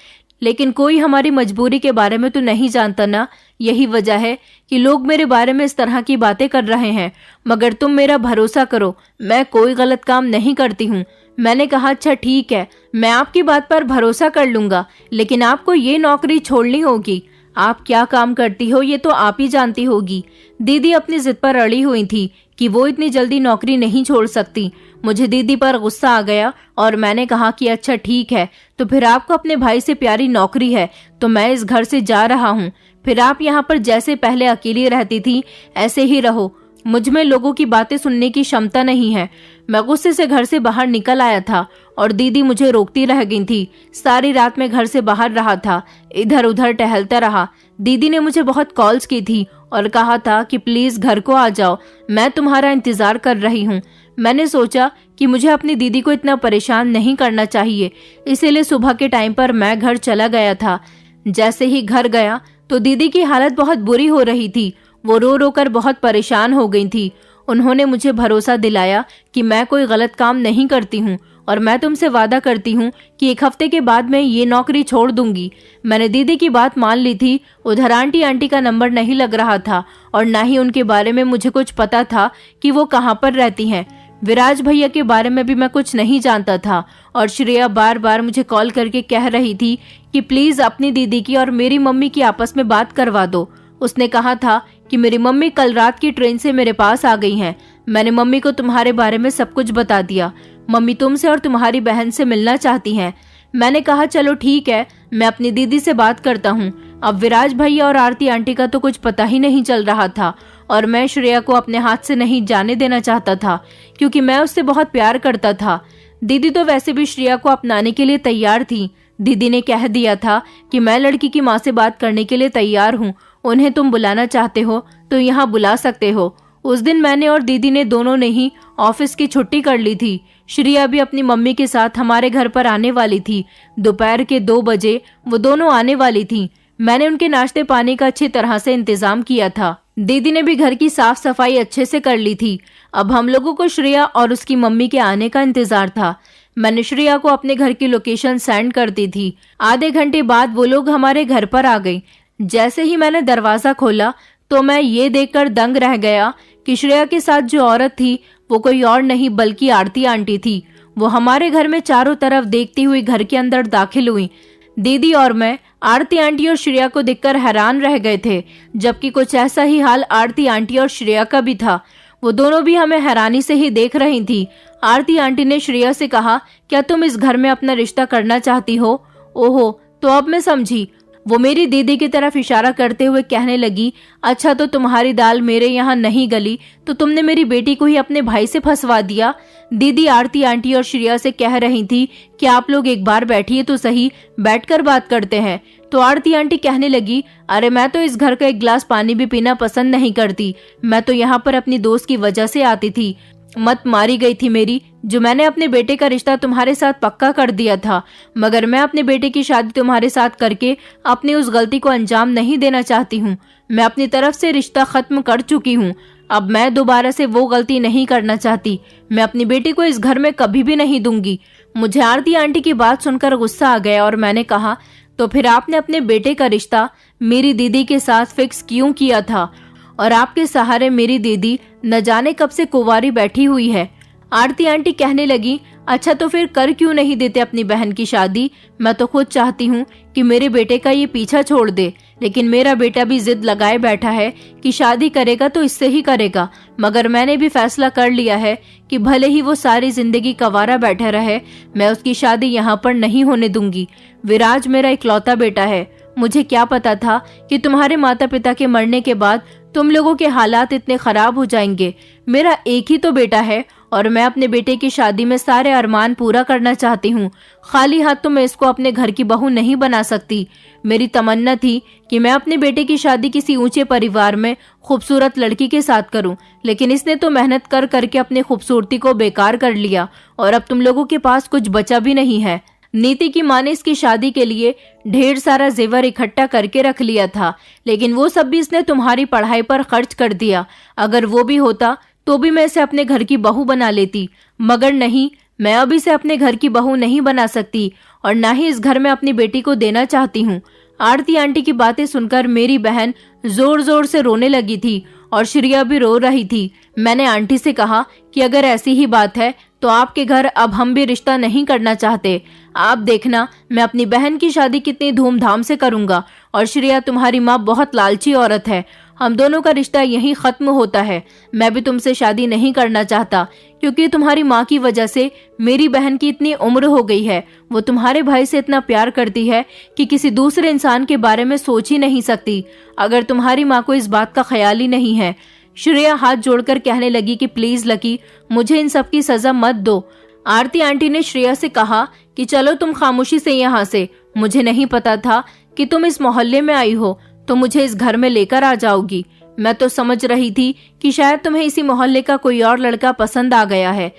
लेकिन कोई हमारी मजबूरी के बारे में तो नहीं जानता ना, यही वजह है कि लोग मेरे बारे में इस तरह की बातें कर रहे हैं। मगर तुम मेरा भरोसा करो, मैं कोई गलत काम नहीं करती हूँ। मैंने कहा अच्छा ठीक है, मैं आपकी बात पर भरोसा कर लूंगा, लेकिन आपको ये नौकरी छोड़नी होगी। आप क्या काम करती हो ये तो आप ही जानती होगी। दीदी अपनी जिद पर अड़ी हुई थी कि वो इतनी जल्दी नौकरी नहीं छोड़ सकती। मुझे दीदी पर गुस्सा आ गया और मैंने कहा कि अच्छा ठीक है, तो फिर आपको अपने भाई से प्यारी नौकरी है तो मैं इस घर से जा रहा हूँ। फिर आप यहाँ पर जैसे पहले अकेली रहती थी ऐसे ही रहो। मुझ में लोगों की बातें सुनने की क्षमता नहीं है। मैं गुस्से से घर से बाहर निकल आया था और दीदी मुझे रोकती रह गई थी। सारी रात मैं घर से बाहर रहा था, इधर उधर टहलता रहा। दीदी ने मुझे बहुत कॉल्स की थी और कहा था कि प्लीज घर को आ जाओ, मैं तुम्हारा इंतजार कर रही हूँ। मैंने सोचा कि मुझे अपनी दीदी को इतना परेशान नहीं करना चाहिए, इसीलिए सुबह के टाइम पर मैं घर चला गया था। जैसे ही घर गया तो दीदी की हालत बहुत बुरी हो रही थी। वो रो रो कर बहुत परेशान हो गई थी। उन्होंने मुझे भरोसा दिलाया कि मैं कोई गलत काम नहीं करती हूँ और मैं तुमसे वादा करती हूँ कि 1 हफ्ते के बाद मैं ये नौकरी छोड़ दूंगी। मैंने दीदी की बात मान ली थी। उधर आंटी का नंबर नहीं लग रहा था और ना ही उनके बारे में मुझे कुछ पता था कि वो कहाँ पर रहती हैं। विराज भैया के बारे में भी मैं कुछ नहीं जानता था और श्रेया बार बार मुझे कॉल करके कह रही थी कि प्लीज अपनी दीदी की और मेरी मम्मी की आपस में बात करवा दो। उसने कहा था कि मेरी मम्मी कल रात की ट्रेन से मेरे पास आ गई हैं। मैंने मम्मी को तुम्हारे बारे में सब कुछ बता दिया। मम्मी तुमसे और तुम्हारी बहन से मिलना चाहती हैं। मैंने कहा चलो ठीक है, मैं अपनी दीदी से बात करता हूँ। अब विराज भैया और आरती आंटी का तो कुछ पता ही नहीं चल रहा था और मैं श्रेया को अपने हाथ से नहीं जाने देना चाहता था क्योंकि मैं उससे बहुत प्यार करता था। दीदी तो वैसे भी श्रेया को अपनाने के लिए तैयार थी। दीदी ने कह दिया था कि मैं लड़की की माँ से बात करने के लिए तैयार हूँ, उन्हें तुम बुलाना चाहते हो तो यहाँ बुला सकते हो। उस दिन मैंने और दीदी ने दोनों ने ही ऑफिस की छुट्टी कर ली थी। श्रेया भी अपनी मम्मी के साथ हमारे घर पर आने वाली थी। दोपहर के 2 बजे वो दोनों आने वाली थी। मैंने उनके नाश्ते पानी का अच्छी तरह से इंतजाम किया था। दीदी ने भी घर की साफ सफाई अच्छे से कर ली थी। अब हम लोगों को श्रेया और उसकी मम्मी के आने का इंतजार था। मैंने श्रेया को अपने घर की लोकेशन सेंड कर दी थी। आधे घंटे बाद वो लोग हमारे घर पर आ गए। जैसे ही मैंने दरवाजा खोला तो मैं ये देखकर दंग रह गया कि श्रेया के साथ जो औरत थी वो कोई और नहीं बल्कि आरती आंटी थी। वो हमारे घर में चारों तरफ देखती हुई घर के अंदर दाखिल हुई। दीदी और मैं आरती आंटी और श्रेया को देखकर हैरान रह गए थे, जबकि कुछ ऐसा ही हाल आरती आंटी और श्रेया का भी था। वो दोनों भी हमें हैरानी से ही देख रही थी। आरती आंटी ने श्रेया से कहा, क्या तुम इस घर में अपना रिश्ता करना चाहती हो? ओहो, तो अब मैं समझी। वो मेरी दीदी की तरफ इशारा करते हुए कहने लगी, अच्छा तो तुम्हारी दाल मेरे यहाँ नहीं गली तो तुमने मेरी बेटी को ही अपने भाई से फंसवा दिया। दीदी आरती आंटी और श्रेया से कह रही थी कि आप लोग एक बार बैठिए तो सही, बैठकर बात करते हैं। तो आरती आंटी कहने लगी, अरे मैं तो इस घर का 1 गिलास पानी भी पीना पसंद नहीं करती। मैं तो यहाँ पर अपनी दोस्त की वजह से आती थी। मत मारी गई थी मेरी, जो मैंने अपने बेटे का रिश्ता तुम्हारे साथ पक्का कर दिया था, मगर मैं अपने बेटे की शादी तुम्हारे साथ करके अपनी उस गलती को अंजाम नहीं देना चाहती हूँ। मैं अपनी तरफ से रिश्ता खत्म कर चुकी हूँ। अब मैं दोबारा से वो गलती नहीं करना चाहती। मैं अपनी बेटी को इस घर में कभी भी नहीं दूंगी। मुझे आरती आंटी की बात सुनकर गुस्सा आ गया और मैंने कहा, तो फिर आपने अपने बेटे का रिश्ता मेरी दीदी के साथ फिक्स क्यों किया था? और आपके सहारे मेरी दीदी न जाने कब से कुंवारी बैठी हुई है। आरती आंटी कहने लगी, अच्छा तो फिर कर क्यों नहीं देते अपनी बहन की शादी? मैं तो खुद चाहती हूँ कि मेरे बेटे का ये पीछा छोड़ दे, लेकिन मेरा बेटा भी जिद लगाए बैठा है कि शादी करेगा तो इससे ही करेगा। मगर मैंने भी फैसला कर लिया है कि भले ही वो सारी जिंदगी कंवारा बैठा रहे, मैं उसकी शादी यहाँ पर नहीं होने दूंगी। विराज मेरा इकलौता बेटा है। मुझे क्या पता था कि तुम्हारे माता पिता के मरने के बाद तुम लोगों के हालात इतने खराब हो जाएंगे। मेरा एक ही तो बेटा है और मैं अपने बेटे की शादी में सारे अरमान पूरा करना चाहती हूँ। खाली हाथ तो मैं इसको अपने घर की बहू नहीं बना सकती। मेरी तमन्ना थी कि मैं अपने बेटे की शादी किसी ऊंचे परिवार में खूबसूरत लड़की के साथ करूं, लेकिन इसने तो मेहनत कर करके अपनी खूबसूरती को बेकार कर लिया और अब तुम लोगों के पास कुछ बचा भी नहीं है। नीति की माँ ने इसकी शादी के लिए ढेर सारा जेवर इकट्ठा करके रख लिया था, लेकिन वो सब भी इसने तुम्हारी पढ़ाई पर खर्च कर दिया। अगर वो भी होता तो भी मैं इसे अपने घर की बहू बना लेती, मगर नहीं, मैं अब इसे अपने घर की बहू नहीं बना सकती और ना ही इस घर में अपनी बेटी को देना चाहती हूँ। आरती आंटी की बातें सुनकर मेरी बहन जोर जोर से रोने लगी थी और श्रेया भी रो रही थी। मैंने आंटी से कहा कि अगर ऐसी ही बात है तो आपके घर अब हम भी रिश्ता नहीं करना चाहते। आप देखना मैं अपनी बहन की शादी कितनी धूमधाम से करूंगा। और श्रेया, तुम्हारी माँ बहुत लालची औरत है हम दोनों का रिश्ता यहीं खत्म होता है। मैं भी तुमसे शादी नहीं करना चाहता, क्योंकि तुम्हारी माँ की वजह से मेरी बहन की इतनी उम्र हो गई है। वो तुम्हारे भाई से इतना प्यार करती है कि किसी दूसरे इंसान के बारे में सोच ही नहीं सकती। अगर तुम्हारी माँ को इस बात का ख्याल ही नहीं है। श्रेया हाथ जोड़कर कहने लगी कि प्लीज लकी, मुझे इन सब की सजा मत दो। आरती आंटी ने श्रेया से कहा कि चलो तुम खामोशी से यहाँ से। मुझे नहीं पता था कि तुम इस मोहल्ले में आई हो तो मुझे इस घर में लेकर आ जाओगी। मैं तो समझ रही थी कि शायद तुम्हें इसी मोहल्ले का कोई और लड़का पसंद आ गया है,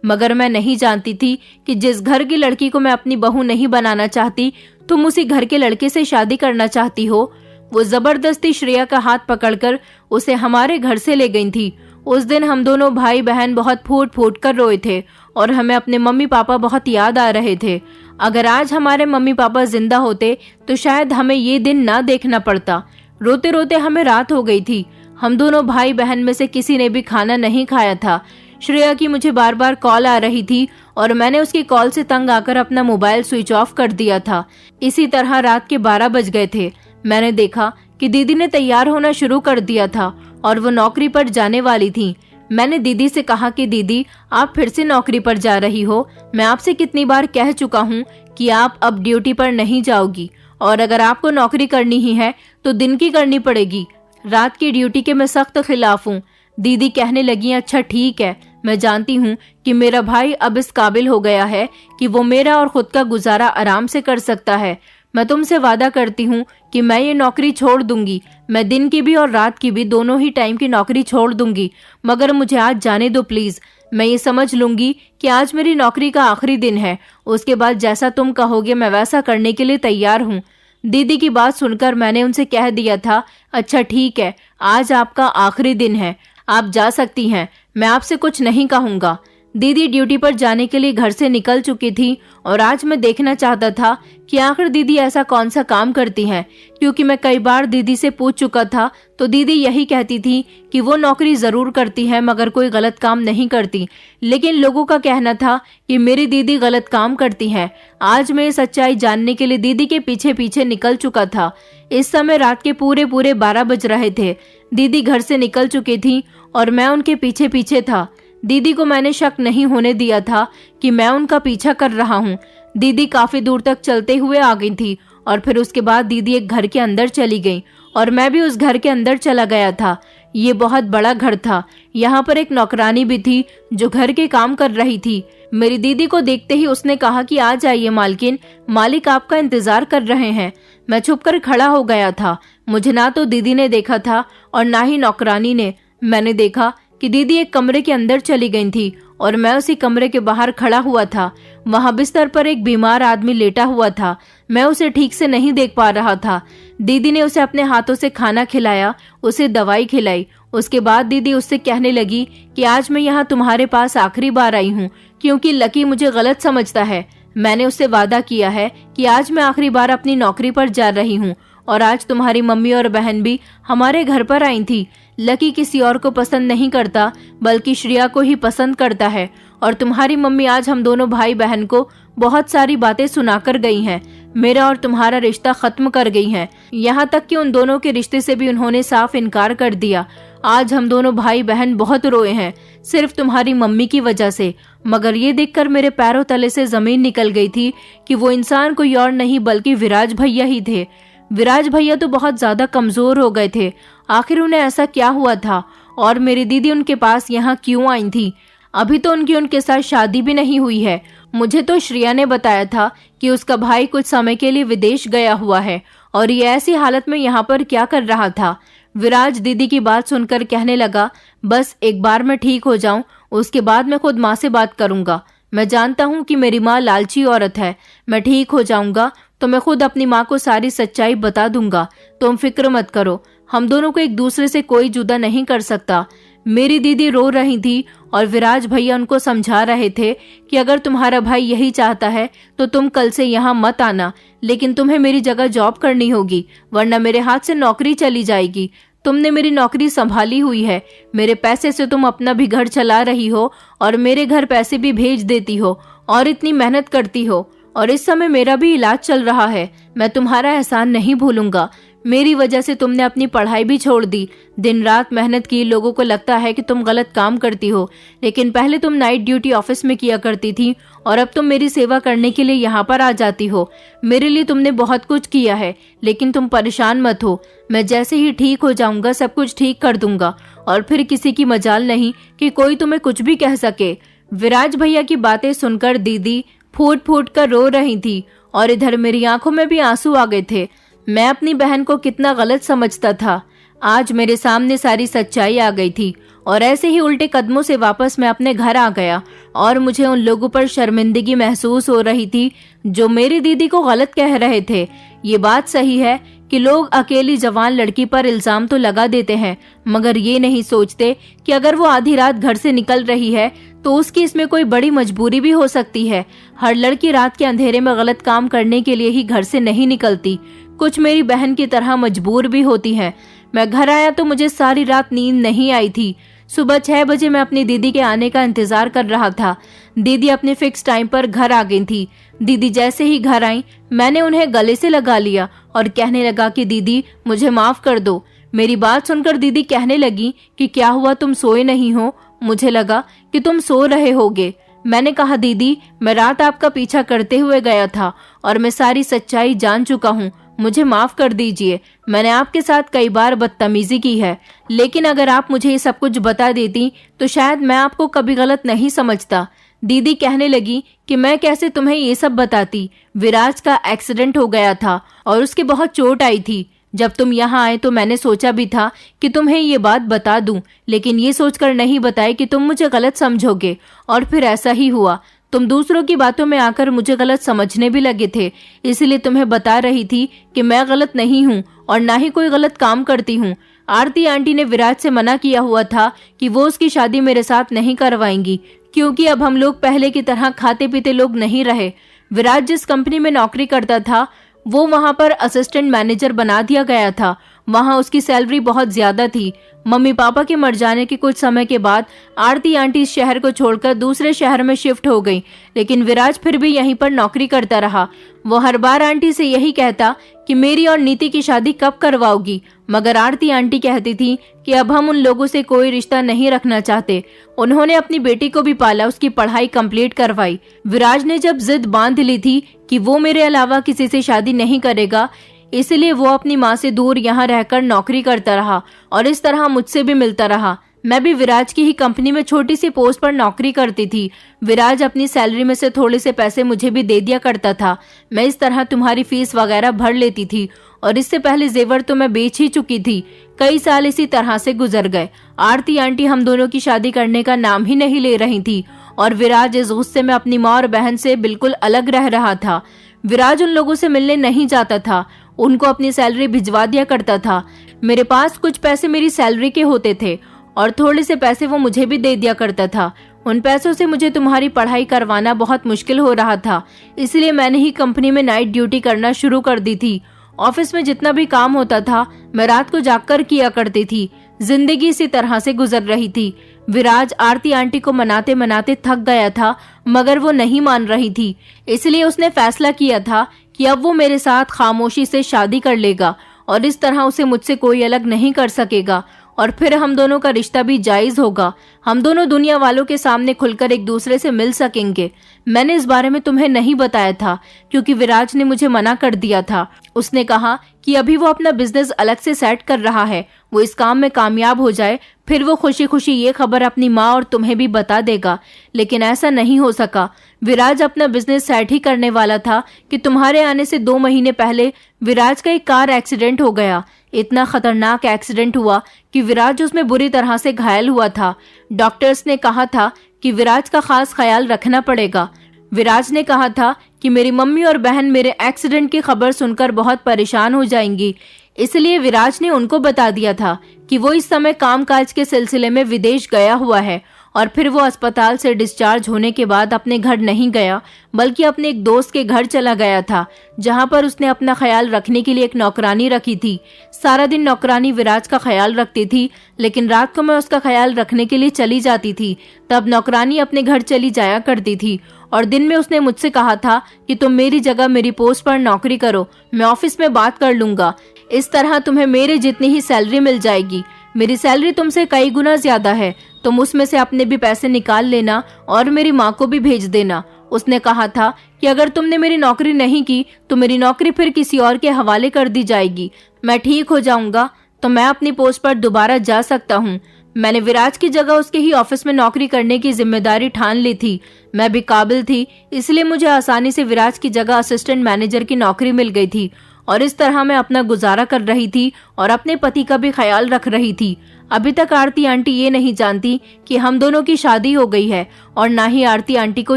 मगर मैं नहीं जानती थी कि जिस घर की लड़की को मैं अपनी बहू नहीं बनाना चाहती, तुम उसी घर के लड़के से शादी करना चाहती हो। वो जबरदस्ती श्रेया का हाथ पकड़कर उसे हमारे घर से ले गई थी। उस दिन हम दोनों भाई बहन बहुत फूट फूट कर रोए थे और हमें अपने मम्मी पापा बहुत याद आ रहे थे। अगर आज हमारे मम्मी पापा जिंदा होते तो शायद हमें ये दिन ना देखना पड़ता। रोते रोते हमें रात हो गई थी। हम दोनों भाई बहन में से किसी ने भी खाना नहीं खाया था। श्रेया की मुझे बार बार कॉल आ रही थी और मैंने उसकी कॉल से तंग आकर अपना मोबाइल स्विच ऑफ कर दिया था। इसी तरह रात के 12 बज गए थे। मैंने देखा कि दीदी ने तैयार होना शुरू कर दिया था और वो नौकरी पर जाने वाली थी। मैंने दीदी से कहा कि दीदी, आप फिर से नौकरी पर जा रही हो। मैं आपसे कितनी बार कह चुका हूँ कि आप अब ड्यूटी पर नहीं जाओगी, और अगर आपको नौकरी करनी ही है तो दिन की करनी पड़ेगी। रात की ड्यूटी के मैं सख्त खिलाफ हूँ। दीदी कहने लगी, अच्छा ठीक है, मैं जानती हूँ कि मेरा भाई अब इस काबिल हो गया है कि वो मेरा और खुद का गुजारा आराम से कर सकता है। मैं तुमसे वादा करती हूँ कि मैं ये नौकरी छोड़ दूंगी। मैं दिन की भी और रात की भी, दोनों ही टाइम की नौकरी छोड़ दूंगी, मगर मुझे आज जाने दो प्लीज। मैं ये समझ लूंगी कि आज मेरी नौकरी का आखिरी दिन है। उसके बाद जैसा तुम कहोगे मैं वैसा करने के लिए तैयार हूँ। दीदी की बात सुनकर मैंने उनसे कह दिया था, अच्छा ठीक है, आज आपका आखिरी दिन है, आप जा सकती हैं, मैं आपसे कुछ नहीं कहूँगा। दीदी ड्यूटी पर जाने के लिए घर से निकल चुकी थी और आज मैं देखना चाहता था कि आखिर दीदी ऐसा कौन सा काम करती हैं, क्योंकि मैं कई बार दीदी से पूछ चुका था तो दीदी यही कहती थी कि वो नौकरी जरूर करती है मगर कोई गलत काम नहीं करती। लेकिन लोगों का कहना था कि मेरी दीदी गलत काम करती है। आज मैं सच्चाई जानने के लिए दीदी के पीछे पीछे निकल चुका था। इस समय रात के पूरे 12 बज रहे थे। दीदी घर से निकल चुकी थी और मैं उनके पीछे पीछे था। दीदी को मैंने शक नहीं होने दिया था कि मैं उनका पीछा कर रहा हूँ। दीदी काफी दूर तक चलते हुए आ गई थी और फिर उसके बाद दीदी एक घर के अंदर चली गई और मैं भी उस घर के अंदर चला गया था। ये बहुत बड़ा घर था। यहाँ पर एक नौकरानी भी थी जो घर के काम कर रही थी। मेरी दीदी को देखते ही उसने कहा कि आ जाइए मालकिन, मालिक आपका इंतजार कर रहे हैं। मैं छुपकर खड़ा हो गया था। मुझे ना तो दीदी ने देखा था और ना ही नौकरानी ने। मैंने देखा कि दीदी एक कमरे के अंदर चली गई थी और मैं उसी कमरे के बाहर खड़ा हुआ था। वहां बिस्तर पर एक बीमार आदमी लेटा हुआ था। मैं उसे ठीक से नहीं देख पा रहा था। दीदी ने उसे अपने हाथों से खाना खिलाया, उसे दवाई खिलाई। उसके बाद दीदी उससे कहने लगी कि आज मैं यहाँ तुम्हारे पास आखिरी बार आई हूँ, क्योंकि लकी मुझे गलत समझता है। मैंने उससे वादा किया है कि आज मैं आखिरी बार अपनी नौकरी पर जा रही हूँ और आज तुम्हारी मम्मी और बहन भी हमारे घर पर आई थी। लकी किसी और को पसंद नहीं करता बल्कि श्रेया को ही पसंद करता है और तुम्हारी मम्मी आज हम दोनों भाई बहन को बहुत सारी बातें सुनाकर गई हैं। मेरा और तुम्हारा रिश्ता खत्म कर गई हैं। यहाँ तक कि उन दोनों के रिश्ते से भी उन्होंने साफ इनकार कर दिया। आज हम दोनों भाई बहन बहुत रोए हैं सिर्फ तुम्हारी मम्मी की वजह से। मगर ये देखकर मेरे पैरों तले से जमीन निकल गई थी कि वो इंसान कोई और नहीं बल्कि विराज भैया ही थे। विराज भैया तो बहुत ज्यादा कमजोर हो गए थे। आखिर उन्हें ऐसा क्या हुआ था और मेरी दीदी उनके पास यहाँ क्यों आई थी? अभी तो उनके साथ शादी भी नहीं हुई है। मुझे तो श्रेया ने बताया था कि उसका भाई कुछ समय के लिए विदेश गया हुआ है और ये ऐसी हालत में यहाँ पर क्या कर रहा था। विराज दीदी की बात सुनकर कहने लगा, बस एक बार मैं ठीक हो जाऊं उसके बाद मैं खुद माँ से बात करूंगा। मैं जानता हूँ कि मेरी माँ लालची औरत है। मैं ठीक हो जाऊंगा तो मैं खुद अपनी माँ को सारी सच्चाई बता दूंगा। तुम फिक्र मत करो, हम दोनों को एक दूसरे से कोई जुदा नहीं कर सकता। मेरी दीदी रो रही थी और विराज भैया उनको समझा रहे थे कि अगर तुम्हारा भाई यही चाहता है तो तुम कल से यहाँ मत आना, लेकिन तुम्हें मेरी जगह जॉब करनी होगी वरना मेरे हाथ से नौकरी चली जाएगी। तुमने मेरी नौकरी संभाली हुई है, मेरे पैसे से तुम अपना भी घर चला रही हो और मेरे घर पैसे भी भेज देती हो और इतनी मेहनत करती हो और इस समय मेरा भी इलाज चल रहा है। मैं तुम्हारा एहसान नहीं भूलूंगा। मेरी वजह से तुमने अपनी पढ़ाई भी छोड़ दी, दिन रात मेहनत की। लोगों को लगता है कि तुम गलत काम करती हो, लेकिन पहले तुम नाइट ड्यूटी ऑफिस में किया करती थी और अब तुम मेरी सेवा करने के लिए यहाँ पर आ जाती हो। मेरे लिए तुमने बहुत कुछ किया है, लेकिन तुम परेशान मत हो। मैं जैसे ही ठीक हो जाऊंगा सब कुछ ठीक कर दूंगा और फिर किसी की मजाल नहीं कि कोई तुम्हें कुछ भी कह सके। विराज भैया की बातें सुनकर दीदी फूट फूट कर रो रही थी और इधर मेरी आंखों में भी आंसू आ गए थे। मैं अपनी बहन को कितना गलत समझता था। आज मेरे सामने सारी सच्चाई आ गई थी और ऐसे ही उल्टे कदमों से वापस मैं अपने घर आ गया और मुझे उन लोगों पर शर्मिंदगी महसूस हो रही थी जो मेरी दीदी को गलत कह रहे थे। ये बात सही है कि लोग अकेली जवान लड़की पर इल्जाम तो लगा देते हैं, मगर ये नहीं सोचते कि अगर वो आधी रात घर से निकल रही है तो उसकी इसमें कोई बड़ी मजबूरी भी हो सकती है। हर लड़की रात के अंधेरे में गलत काम करने के लिए ही घर से नहीं निकलती, कुछ मेरी बहन की तरह मजबूर भी होती हैं। मैं घर आया तो मुझे सारी रात नींद नहीं आई थी। सुबह 6 बजे मैं अपनी दीदी के आने का इंतजार कर रहा था। दीदी अपने फिक्स टाइम पर घर आ गई थी। दीदी जैसे ही घर आई मैंने उन्हें गले से लगा लिया और कहने लगा कि दीदी मुझे माफ कर दो। मेरी बात सुनकर दीदी कहने लगी कि क्या हुआ, तुम सोए नहीं हो? मुझे लगा कि तुम सो रहे होगे। मैंने कहा दीदी मैं रात आपका पीछा करते हुए गया था और मैं सारी सच्चाई जान चुका हूँ, मुझे माफ कर दीजिए। मैंने आपके साथ कई बार बदतमीजी की है, लेकिन अगर आप मुझे ये सब कुछ बता देती तो शायद मैं आपको कभी गलत नहीं समझता। दीदी कहने लगी कि मैं कैसे तुम्हें ये सब बताती। विराज का एक्सीडेंट हो गया था और उसके बहुत चोट आई थी। जब तुम यहाँ आए तो मैंने सोचा भी था कि तुम्हें ये बात बता दूं, लेकिन ये सोचकर नहीं बताई कि तुम मुझे गलत समझोगे, और फिर ऐसा ही हुआ। तुम दूसरों की बातों में आकर मुझे गलत समझने भी लगे थे, इसलिए तुम्हें बता रही थी कि मैं गलत नहीं हूँ और ना ही कोई गलत काम करती हूँ। आरती आंटी ने विराज से मना किया हुआ था कि वो उसकी शादी मेरे साथ नहीं करवाएंगी, क्योंकि अब हम लोग पहले की तरह खाते पीते लोग नहीं रहे। विराज जिस कंपनी में नौकरी करता था वो वहां पर असिस्टेंट मैनेजर बना दिया गया था। वहां उसकी सैलरी बहुत ज्यादा थी। मम्मी पापा के मर जाने के कुछ समय के बाद आरती आंटी इस शहर को छोड़कर दूसरे शहर में शिफ्ट हो गई, लेकिन विराज फिर भी यहीं पर नौकरी करता रहा। वो हर बार आंटी से यही कहता कि मेरी और नीति की शादी कब करवाओगी, मगर आरती आंटी कहती थी कि अब हम उन लोगों से कोई रिश्ता नहीं रखना चाहते। उन्होंने अपनी बेटी को भी पाला, उसकी पढ़ाई कंप्लीट करवाई। विराज ने जब जिद बांध ली थी कि वो मेरे अलावा किसी से शादी नहीं करेगा, इसलिए वो अपनी माँ से दूर यहाँ रहकर नौकरी करता रहा और इस तरह मुझसे भी मिलता रहा। मैं भी विराज की ही कंपनी में छोटी सी पोस्ट पर नौकरी करती थी। विराज अपनी सैलरी में से थोड़े से पैसे मुझे भी दे दिया करता था। मैं इस तरह तुम्हारी फीस वगैरह भर लेती थी और इससे पहले जेवर तो मैं बेच ही चुकी थी। कई साल इसी तरह से गुजर गए। आरती आंटी हम दोनों की शादी करने का नाम ही नहीं ले रही थी और विराज इस गुस्से में अपनी माँ और बहन से बिल्कुल अलग रह रहा था। विराज उन लोगों से मिलने नहीं जाता था, उनको अपनी सैलरी भिजवा दिया करता था। मेरे पास कुछ पैसे मेरी सैलरी के होते थे और थोड़े से पैसे वो मुझे भी दे दिया करता था। उन पैसों से मुझे तुम्हारी पढ़ाई करवाना बहुत मुश्किल हो रहा था, इसलिए मैंने ही कंपनी में नाइट ड्यूटी करना शुरू कर दी थी। ऑफिस में जितना भी काम होता था मैं रात को जागकर किया करती थी। जिंदगी इसी तरह से गुजर रही थी। विराज आरती आंटी को मनाते मनाते थक गया था, मगर वो नहीं मान रही थी, इसलिए उसने फैसला किया था कि अब वो मेरे साथ खामोशी से शादी कर लेगा और इस तरह उसे मुझसे कोई अलग नहीं कर सकेगा और फिर हम दोनों का रिश्ता भी जायज होगा। हम दोनों दुनिया वालों के सामने खुलकर एक दूसरे से मिल सकेंगे। मैंने इस बारे में तुम्हें नहीं बताया था क्योंकि विराज ने मुझे मना कर दिया था। उसने कहा कि अभी वो अपना बिजनेस अलग से सेट कर रहा है, वो इस काम में कामयाब हो जाए फिर वो खुशी खुशी ये खबर अपनी माँ और तुम्हें भी बता देगा, लेकिन ऐसा नहीं हो सका। विराज अपना बिजनेस सेट ही करने वाला था कि तुम्हारे आने से 2 महीने पहले विराज का एक कार एक्सीडेंट हो गया। इतना खतरनाक एक्सीडेंट हुआ कि विराज उसमें बुरी तरह से घायल हुआ था। डॉक्टर्स ने कहा था कि विराज का खास ख्याल रखना पड़ेगा। विराज ने कहा था कि मेरी मम्मी और बहन मेरे एक्सीडेंट की खबर सुनकर बहुत परेशान हो जाएंगी, इसलिए विराज ने उनको बता दिया था कि वो इस समय कामकाज के सिलसिले में विदेश गया हुआ है और फिर वो अस्पताल से डिस्चार्ज होने के बाद अपने घर नहीं गया बल्कि अपने एक दोस्त के घर चला गया था, जहां पर उसने अपना ख्याल रखने के लिए एक नौकरानी रखी थी। सारा दिन नौकरानी विराज का ख्याल रखती थी, लेकिन रात को मैं उसका ख्याल रखने के लिए चली जाती थी। तब नौकरानी अपने घर चली जाया करती थी और दिन में उसने मुझसे कहा था कि तुम मेरी जगह मेरी पोस्ट पर नौकरी करो, मैं ऑफिस में बात कर लूंगा। इस तरह तुम्हें मेरे जितनी ही सैलरी मिल जाएगी। मेरी सैलरी तुमसे कई गुना ज्यादा है, तुम उसमें से अपने भी पैसे निकाल लेना और मेरी माँ को भी भेज देना। उसने कहा था कि अगर तुमने मेरी नौकरी नहीं की तो मेरी नौकरी फिर किसी और के हवाले कर दी जाएगी। मैं ठीक हो जाऊंगा तो मैं अपनी पोस्ट पर दोबारा जा सकता हूँ। मैंने विराज की जगह उसके ही ऑफिस में नौकरी करने की जिम्मेदारी ठान ली थी। मैं भी काबिल थी, इसलिए मुझे आसानी से विराज की जगह असिस्टेंट मैनेजर की नौकरी मिल गई थी और इस तरह मैं अपना गुजारा कर रही थी और अपने पति का भी ख्याल रख रही थी। अभी तक आरती आंटी ये नहीं जानती कि हम दोनों की शादी हो गई है और ना ही आरती आंटी को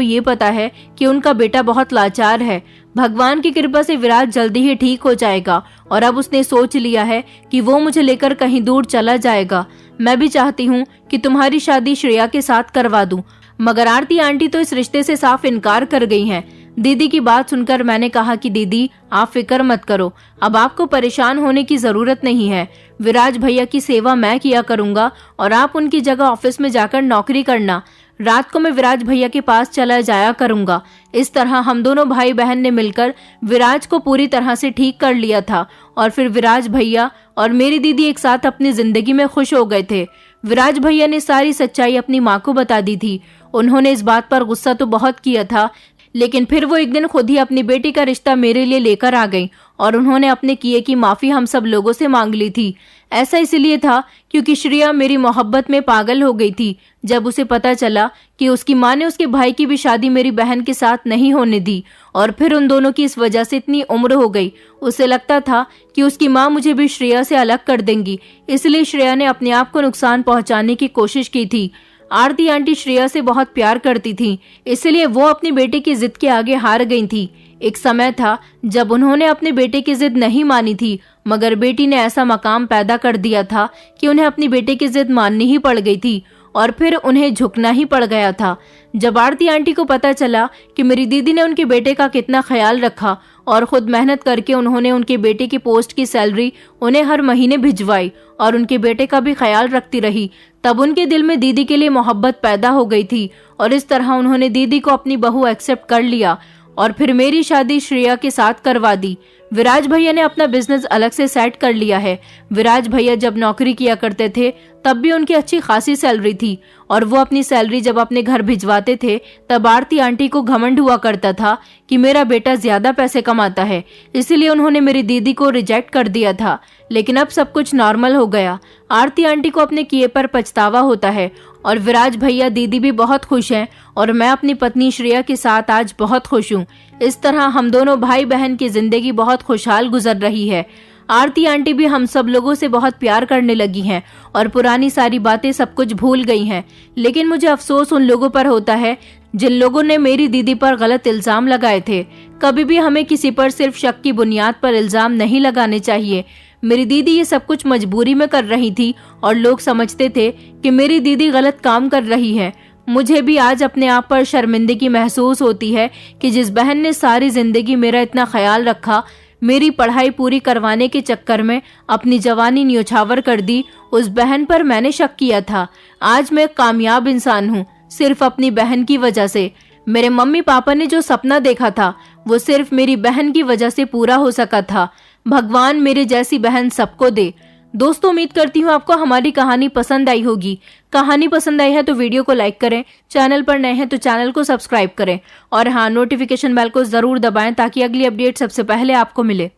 ये पता है कि उनका बेटा बहुत लाचार है। भगवान की कृपा से विराज जल्दी ही ठीक हो जाएगा और अब उसने सोच लिया है कि वो मुझे लेकर कहीं दूर चला जाएगा। मैं भी चाहती हूँ कि तुम्हारी शादी श्रेया के साथ करवा दूं, मगर आरती आंटी तो इस रिश्ते से साफ इनकार कर गई हैं। दीदी की बात सुनकर मैंने कहा कि दीदी आप फिक्र मत करो, अब आपको परेशान होने की जरूरत नहीं है। विराज भैया की सेवा मैं किया करूंगा और आप उनकी जगह ऑफिस में जाकर नौकरी करना। रात को मैं विराज भैया के पास चला जाया करूंगा। इस तरह हम दोनों भाई बहन ने मिलकर विराज को पूरी तरह से ठीक कर लिया था और फिर विराज भैया और मेरी दीदी एक साथ अपनी जिंदगी में खुश हो गए थे। विराज भैया ने सारी सच्चाई अपनी माँ को बता दी थी। उन्होंने इस बात पर गुस्सा तो बहुत किया था, लेकिन फिर वो एक दिन खुद ही अपनी बेटी का रिश्ता मेरे लिए लेकर आ गई और उन्होंने अपने किए की माफी हम सब लोगों से मांग ली थी। ऐसा इसलिए था क्योंकि श्रेया मेरी मोहब्बत में पागल हो गई थी। जब उसे पता चला कि उसकी माँ ने उसके भाई की भी शादी मेरी बहन के साथ नहीं होने दी और फिर उन दोनों की इस वजह से इतनी उम्र हो गई, उसे लगता था कि उसकी माँ मुझे भी श्रेया से अलग कर देंगी, इसलिए श्रेया ने अपने आप को नुकसान पहुंचाने की कोशिश की थी। आरती आंटी श्रेया से बहुत प्यार करती थी, इसलिए वो अपनी बेटे की जिद के आगे हार गई थी। एक समय था जब उन्होंने अपने बेटे की जिद नहीं मानी थी, मगर बेटी ने ऐसा मकाम पैदा कर दिया था कि उन्हें अपनी बेटे की जिद माननी ही पड़ गई थी और फिर उन्हें झुकना ही पड़ गया था। जब आरती आंटी को पता चला कि मेरी दीदी ने उनके बेटे का कितना ख्याल रखा और खुद मेहनत करके उन्होंने उनके बेटे की पोस्ट की सैलरी उन्हें हर महीने भिजवाई और उनके बेटे का भी ख्याल रखती रही, तब उनके दिल में दीदी के लिए मोहब्बत पैदा हो गई थी और इस तरह उन्होंने दीदी को अपनी बहू एक्सेप्ट कर लिया और फिर मेरी शादी श्रेया के साथ करवा दी। विराज भैया ने अपना बिजनेस अलग से सेट कर लिया है। विराज भैया जब नौकरी किया करते थे तब भी उनकी अच्छी खासी सैलरी थी और वो अपनी सैलरी जब अपने घर भिजवाते थे तब आरती आंटी को घमंड हुआ करता था कि मेरा बेटा ज्यादा पैसे कमाता है, इसलिए उन्होंने मेरी दीदी को रिजेक्ट कर दिया था। लेकिन अब सब कुछ नॉर्मल हो गया। आरती आंटी को अपने किए पर पछतावा होता है और विराज भैया दीदी भी बहुत खुश हैं और मैं अपनी पत्नी श्रेया के साथ आज बहुत खुश हूँ। इस तरह हम दोनों भाई बहन की जिंदगी बहुत खुशहाल गुजर रही है। आरती आंटी भी हम सब लोगों से बहुत प्यार करने लगी हैं और पुरानी सारी बातें सब कुछ भूल गई हैं। लेकिन मुझे अफसोस उन लोगों पर होता है जिन लोगों ने मेरी दीदी पर गलत इल्जाम लगाए थे। कभी भी हमें किसी पर सिर्फ शक की बुनियाद पर इल्जाम नहीं लगाने चाहिए। मेरी दीदी ये सब कुछ मजबूरी में कर रही थी और लोग समझते थे कि मेरी दीदी गलत काम कर रही है। मुझे भी आज अपने आप पर शर्मिंदगी महसूस होती है कि जिस बहन ने सारी जिंदगी मेरा इतना ख्याल रखा, मेरी पढ़ाई पूरी करवाने के चक्कर में अपनी जवानी न्योछावर कर दी, उस बहन पर मैंने शक किया था। आज मैं कामयाब इंसान हूँ सिर्फ अपनी बहन की वजह से। मेरे मम्मी पापा ने जो सपना देखा था वो सिर्फ मेरी बहन की वजह से पूरा हो सका था। भगवान मेरे जैसी बहन सबको दे। दोस्तों, उम्मीद करती हूँ आपको हमारी कहानी पसंद आई होगी। कहानी पसंद आई है तो वीडियो को लाइक करें, चैनल पर नए हैं तो चैनल को सब्सक्राइब करें और हाँ, नोटिफिकेशन बेल को जरूर दबाएं ताकि अगली अपडेट सबसे पहले आपको मिले।